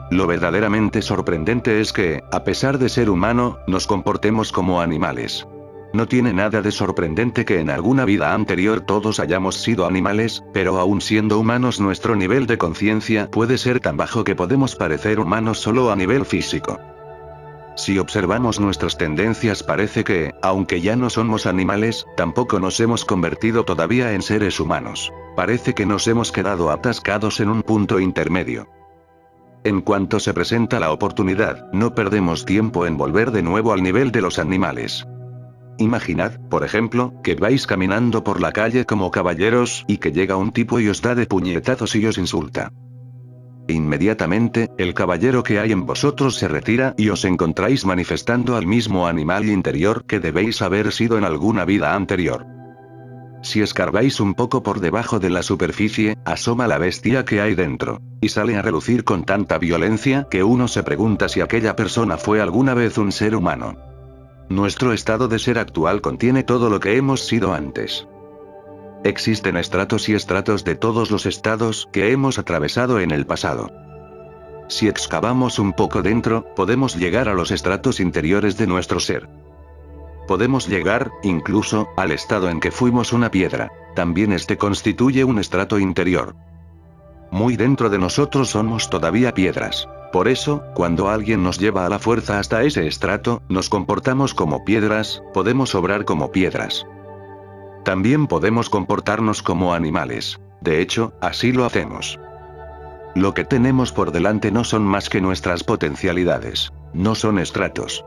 Speaker 1: Lo verdaderamente sorprendente es que, a pesar de ser humano, nos comportemos como animales. No tiene nada de sorprendente que en alguna vida anterior todos hayamos sido animales, pero aún siendo humanos nuestro nivel de conciencia puede ser tan bajo que podemos parecer humanos solo a nivel físico. Si observamos nuestras tendencias parece que, aunque ya no somos animales, tampoco nos hemos convertido todavía en seres humanos. Parece que nos hemos quedado atascados en un punto intermedio. En cuanto se presenta la oportunidad, no perdemos tiempo en volver de nuevo al nivel de los animales. Imaginad, por ejemplo, que vais caminando por la calle como caballeros y que llega un tipo y os da de puñetazos y os insulta. Inmediatamente, el caballero que hay en vosotros se retira y os encontráis manifestando al mismo animal interior que debéis haber sido en alguna vida anterior. Si escarbáis un poco por debajo de la superficie, asoma la bestia que hay dentro, y sale a relucir con tanta violencia que uno se pregunta si aquella persona fue alguna vez un ser humano. Nuestro estado de ser actual contiene todo lo que hemos sido antes. Existen estratos y estratos de todos los estados que hemos atravesado en el pasado. Si excavamos un poco dentro, podemos llegar a los estratos interiores de nuestro ser. Podemos llegar, incluso, al estado en que fuimos una piedra. También este constituye un estrato interior. Muy dentro de nosotros somos todavía piedras. Por eso, cuando alguien nos lleva a la fuerza hasta ese estrato, nos comportamos como piedras, podemos obrar como piedras. También podemos comportarnos como animales. De hecho, así lo hacemos. Lo que tenemos por delante no son más que nuestras potencialidades. No son estratos.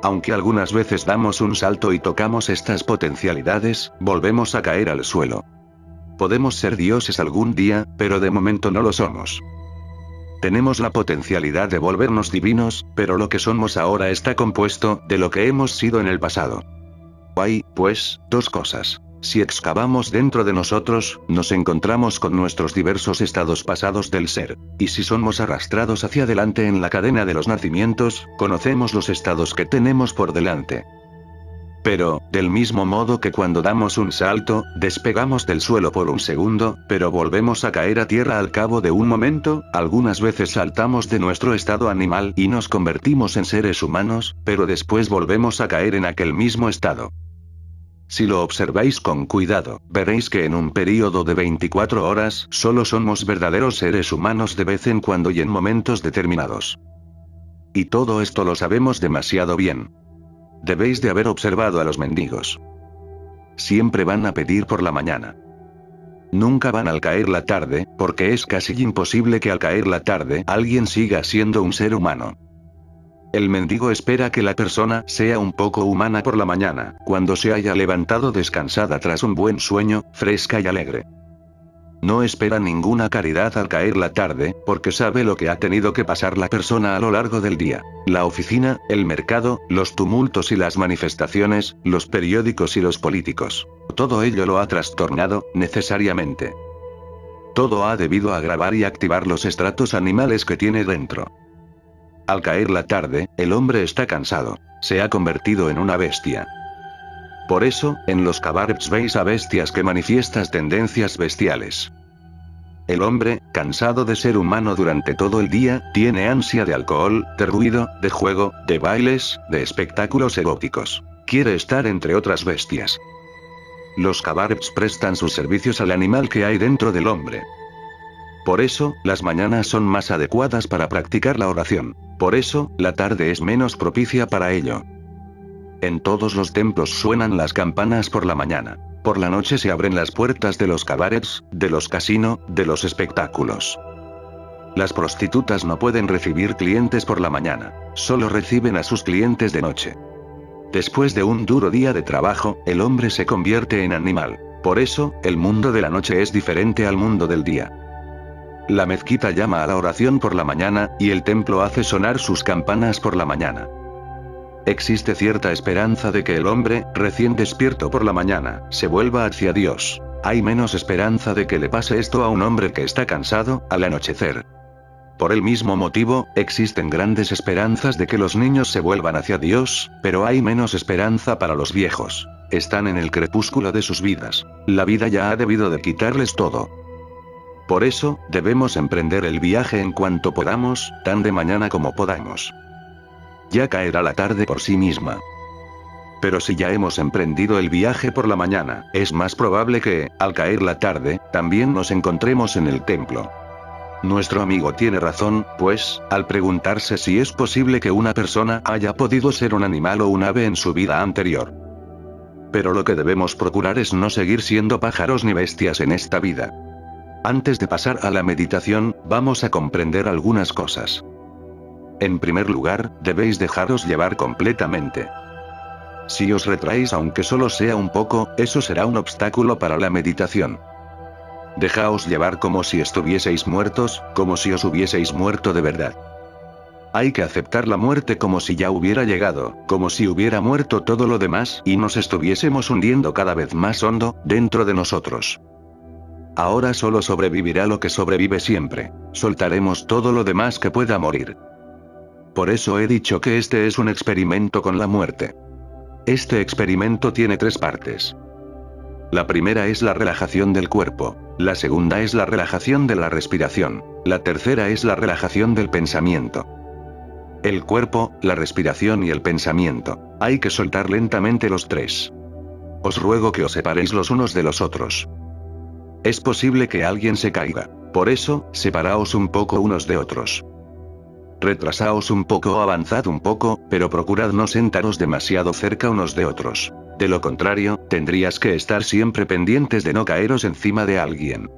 Speaker 1: Aunque algunas veces damos un salto y tocamos estas potencialidades, volvemos a caer al suelo. Podemos ser dioses algún día, pero de momento no lo somos. Tenemos la potencialidad de volvernos divinos, pero lo que somos ahora está compuesto de lo que hemos sido en el pasado. Hay, pues, dos cosas. Si excavamos dentro de nosotros, nos encontramos con nuestros diversos estados pasados del ser. Y si somos arrastrados hacia adelante en la cadena de los nacimientos, conocemos los estados que tenemos por delante. Pero, del mismo modo que cuando damos un salto, despegamos del suelo por un segundo, pero volvemos a caer a tierra al cabo de un momento, algunas veces saltamos de nuestro estado animal y nos convertimos en seres humanos, pero después volvemos a caer en aquel mismo estado. Si lo observáis con cuidado, veréis que en un período de 24 horas solo somos verdaderos seres humanos de vez en cuando y en momentos determinados. Y todo esto lo sabemos demasiado bien. Debéis de haber observado a los mendigos. Siempre van a pedir por la mañana. Nunca van al caer la tarde, porque es casi imposible que al caer la tarde alguien siga siendo un ser humano. El mendigo espera que la persona sea un poco humana por la mañana, cuando se haya levantado descansada tras un buen sueño, fresca y alegre. No espera ninguna caridad al caer la tarde, porque sabe lo que ha tenido que pasar la persona a lo largo del día. La oficina, el mercado, los tumultos y las manifestaciones, los periódicos y los políticos. Todo ello lo ha trastornado, necesariamente. Todo ha debido agravar y activar los estratos animales que tiene dentro. Al caer la tarde, el hombre está cansado. Se ha convertido en una bestia. Por eso, en los cabarets veis a bestias que manifiestan tendencias bestiales. El hombre, cansado de ser humano durante todo el día, tiene ansia de alcohol, de ruido, de juego, de bailes, de espectáculos eróticos. Quiere estar entre otras bestias. Los cabarets prestan sus servicios al animal que hay dentro del hombre. Por eso, las mañanas son más adecuadas para practicar la oración. Por eso, la tarde es menos propicia para ello. En todos los templos suenan las campanas por la mañana. Por la noche se abren las puertas de los cabarets, de los casinos, de los espectáculos. Las prostitutas no pueden recibir clientes por la mañana. Solo reciben a sus clientes de noche. Después de un duro día de trabajo, el hombre se convierte en animal. Por eso, el mundo de la noche es diferente al mundo del día. La mezquita llama a la oración por la mañana, y el templo hace sonar sus campanas por la mañana. Existe cierta esperanza de que el hombre, recién despierto por la mañana, se vuelva hacia Dios. Hay menos esperanza de que le pase esto a un hombre que está cansado, al anochecer. Por el mismo motivo, existen grandes esperanzas de que los niños se vuelvan hacia Dios, pero hay menos esperanza para los viejos. Están en el crepúsculo de sus vidas. La vida ya ha debido de quitarles todo. Por eso, debemos emprender el viaje en cuanto podamos, tan de mañana como podamos. Ya caerá la tarde por sí misma. Pero si ya hemos emprendido el viaje por la mañana, es más probable que, al caer la tarde, también nos encontremos en el templo. Nuestro amigo tiene razón, pues, al preguntarse si es posible que una persona haya podido ser un animal o un ave en su vida anterior. Pero lo que debemos procurar es no seguir siendo pájaros ni bestias en esta vida. Antes de pasar a la meditación, vamos a comprender algunas cosas. En primer lugar, debéis dejaros llevar completamente. Si os retraéis aunque solo sea un poco, eso será un obstáculo para la meditación. Dejaos llevar como si estuvieseis muertos, como si os hubieseis muerto de verdad. Hay que aceptar la muerte como si ya hubiera llegado, como si hubiera muerto todo lo demás y nos estuviésemos hundiendo cada vez más hondo, dentro de nosotros. Ahora solo sobrevivirá lo que sobrevive siempre. Soltaremos todo lo demás que pueda morir. Por eso he dicho que este es un experimento con la muerte. Este experimento tiene 3 partes. La primera es la relajación del cuerpo, la segunda es la relajación de la respiración, la tercera es la relajación del pensamiento. El cuerpo, la respiración y el pensamiento. Hay que soltar lentamente los 3. Os ruego que os separéis los unos de los otros. Es posible que alguien se caiga. Por eso, separaos un poco unos de otros. Retrasaos un poco o avanzad un poco, pero procurad no sentaros demasiado cerca unos de otros. De lo contrario, tendrías que estar siempre pendientes de no caeros encima de alguien.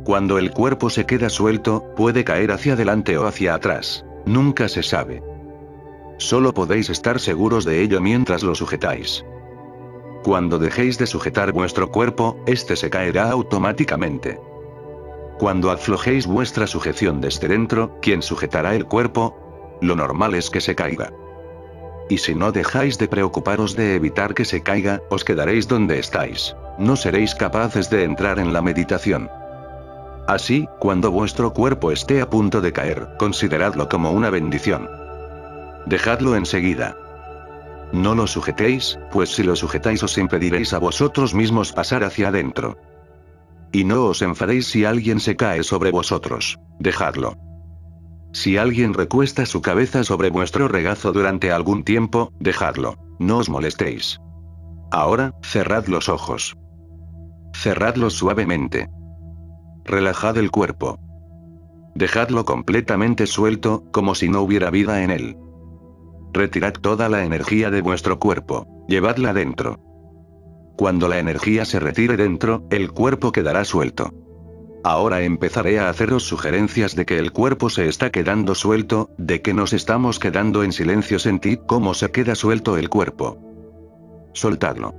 Speaker 1: Cuando el cuerpo se queda suelto, puede caer hacia adelante o hacia atrás. Nunca se sabe. Solo podéis estar seguros de ello mientras lo sujetáis. Cuando dejéis de sujetar vuestro cuerpo, este se caerá automáticamente. Cuando aflojéis vuestra sujeción desde dentro, ¿quién sujetará el cuerpo? Lo normal es que se caiga. Y si no dejáis de preocuparos de evitar que se caiga, os quedaréis donde estáis. No seréis capaces de entrar en la meditación. Así, cuando vuestro cuerpo esté a punto de caer, consideradlo como una bendición. Dejadlo enseguida. No lo sujetéis, pues si lo sujetáis os impediréis a vosotros mismos pasar hacia adentro. Y no os enfadéis si alguien se cae sobre vosotros. Dejadlo. Si alguien recuesta su cabeza sobre vuestro regazo durante algún tiempo, dejadlo. No os molestéis. Ahora, cerrad los ojos. Cerradlos suavemente. Relajad el cuerpo. Dejadlo completamente suelto, como si no hubiera vida en él. Retirad toda la energía de vuestro cuerpo. Llevadla dentro. Cuando la energía se retire dentro, el cuerpo quedará suelto. Ahora empezaré a haceros sugerencias de que el cuerpo se está quedando suelto, de que nos estamos quedando en silencio. Sentid cómo se queda suelto el cuerpo. Soltadlo.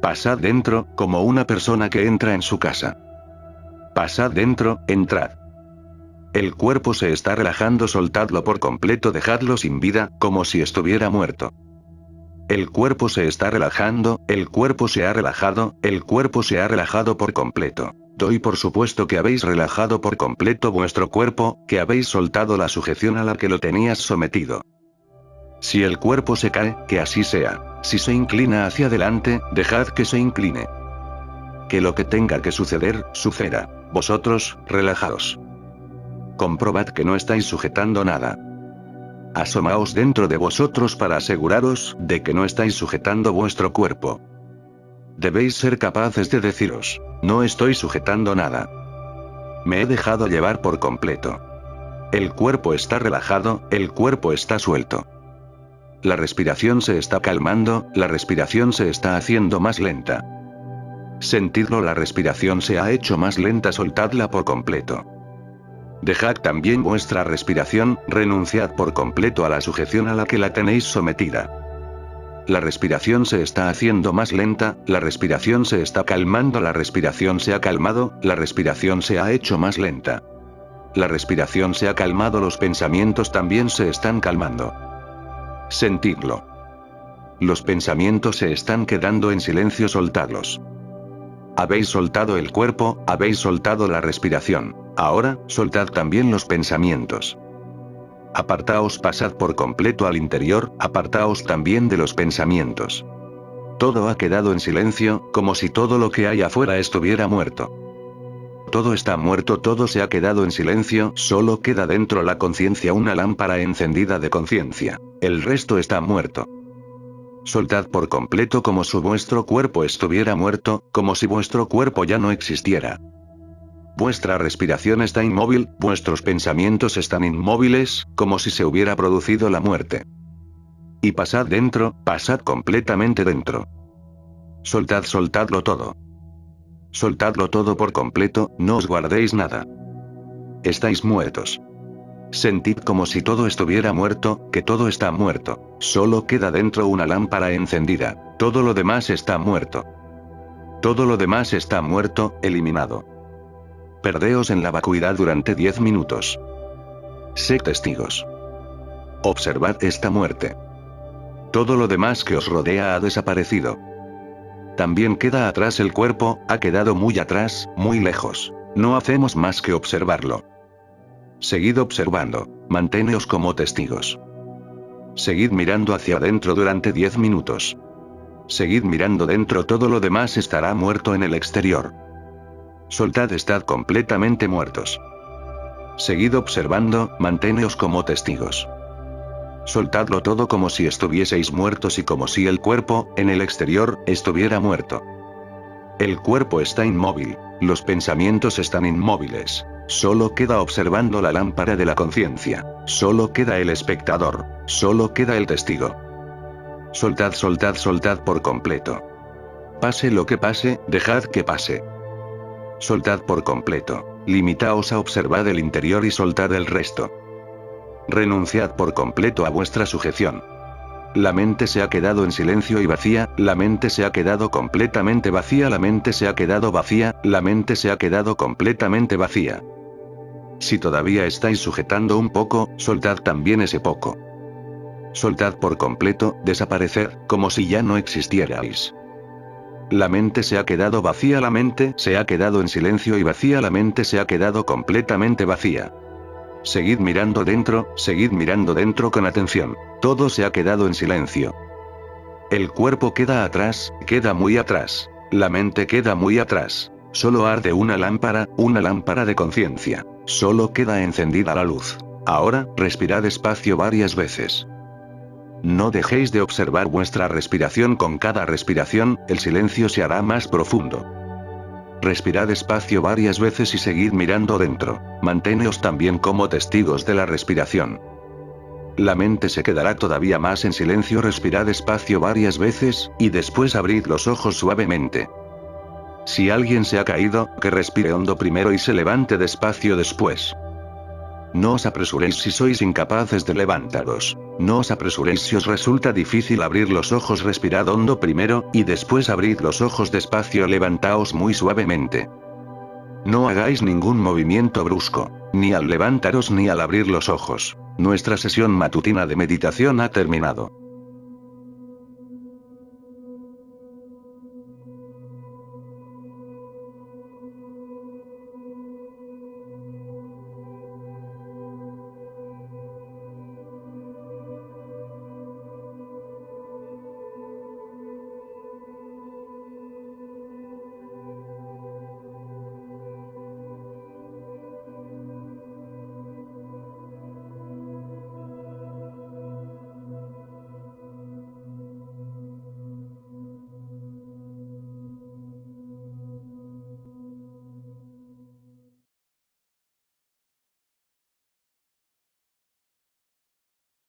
Speaker 1: Pasad dentro, como una persona que entra en su casa. Pasad dentro, entrad. El cuerpo se está relajando, soltadlo por completo, dejadlo sin vida, como si estuviera muerto. El cuerpo se está relajando, el cuerpo se ha relajado, el cuerpo se ha relajado por completo. Doy por supuesto que habéis relajado por completo vuestro cuerpo, que habéis soltado la sujeción a la que lo tenías sometido. Si el cuerpo se cae, que así sea. Si se inclina hacia adelante, dejad que se incline. Que lo que tenga que suceder, suceda. Vosotros, relajaos. Comprobad que no estáis sujetando nada. Asomaos dentro de vosotros para aseguraros de que no estáis sujetando vuestro cuerpo. Debéis ser capaces de deciros, no estoy sujetando nada. Me he dejado llevar por completo. El cuerpo está relajado, el cuerpo está suelto. La respiración se está calmando, la respiración se está haciendo más lenta. Sentidlo, la respiración se ha hecho más lenta, soltadla por completo. Dejad también vuestra respiración, renunciad por completo a la sujeción a la que la tenéis sometida. La respiración se está haciendo más lenta, la respiración se está calmando, la respiración se ha calmado, la respiración se ha hecho más lenta. La respiración se ha calmado, los pensamientos también se están calmando. Sentidlo. Los pensamientos se están quedando en silencio, soltadlos. Habéis soltado el cuerpo, habéis soltado la respiración. Ahora, soltad también los pensamientos. Apartaos, pasad por completo al interior, apartaos también de los pensamientos. Todo ha quedado en silencio, como si todo lo que hay afuera estuviera muerto. Todo está muerto, todo se ha quedado en silencio, solo queda dentro la conciencia, una lámpara encendida de conciencia. El resto está muerto. Soltad por completo como si vuestro cuerpo estuviera muerto, como si vuestro cuerpo ya no existiera. Vuestra respiración está inmóvil, vuestros pensamientos están inmóviles, como si se hubiera producido la muerte. Y pasad dentro, pasad completamente dentro. Soltadlo todo. Soltadlo todo por completo, no os guardéis nada. Estáis muertos. Sentid como si todo estuviera muerto, que todo está muerto. Solo queda dentro una lámpara encendida. Todo lo demás está muerto. Todo lo demás está muerto, eliminado. Perdeos en la vacuidad durante 10 minutos. Sed testigos. Observad esta muerte. Todo lo demás que os rodea ha desaparecido. También queda atrás el cuerpo, ha quedado muy atrás, muy lejos. No hacemos más que observarlo. Seguid observando, manteneos como testigos. Seguid mirando hacia adentro durante 10 minutos. Seguid mirando dentro, todo lo demás estará muerto en el exterior. Soltad, estad completamente muertos. Seguid observando, manteneos como testigos. Soltadlo todo como si estuvieseis muertos y como si el cuerpo, en el exterior, estuviera muerto. El cuerpo está inmóvil, los pensamientos están inmóviles. Solo queda observando la lámpara de la conciencia. Solo queda el espectador. Solo queda el testigo. Soltad, soltad, soltad por completo. Pase lo que pase, dejad que pase. Soltad por completo. Limitaos a observar el interior y soltad el resto. Renunciad por completo a vuestra sujeción. La mente se ha quedado en silencio y vacía, la mente se ha quedado completamente vacía, la mente se ha quedado vacía, la mente se ha quedado completamente vacía. Si todavía estáis sujetando un poco, soltad también ese poco. Soltad por completo, desaparecer, como si ya no existierais. La mente se ha quedado vacía, la mente se ha quedado en silencio y vacía, la mente se ha quedado completamente vacía. Seguid mirando dentro con atención. Todo se ha quedado en silencio. El cuerpo queda atrás, queda muy atrás. La mente queda muy atrás. Solo arde una lámpara de conciencia. Solo queda encendida la luz. Ahora, respirad despacio varias veces. No dejéis de observar vuestra respiración. Con cada respiración, el silencio se hará más profundo. Respirad despacio varias veces y seguid mirando dentro. Manteneos también como testigos de la respiración. La mente se quedará todavía más en silencio. Respirad despacio varias veces, y después abrid los ojos suavemente. Si alguien se ha caído, que respire hondo primero y se levante despacio después. No os apresuréis si sois incapaces de levantaros. No os apresuréis si os resulta difícil abrir los ojos. Respirad hondo primero, y después abrid los ojos despacio. Levantaos muy suavemente. No hagáis ningún movimiento brusco, ni al levantaros ni al abrir los ojos. Nuestra sesión matutina de meditación ha terminado.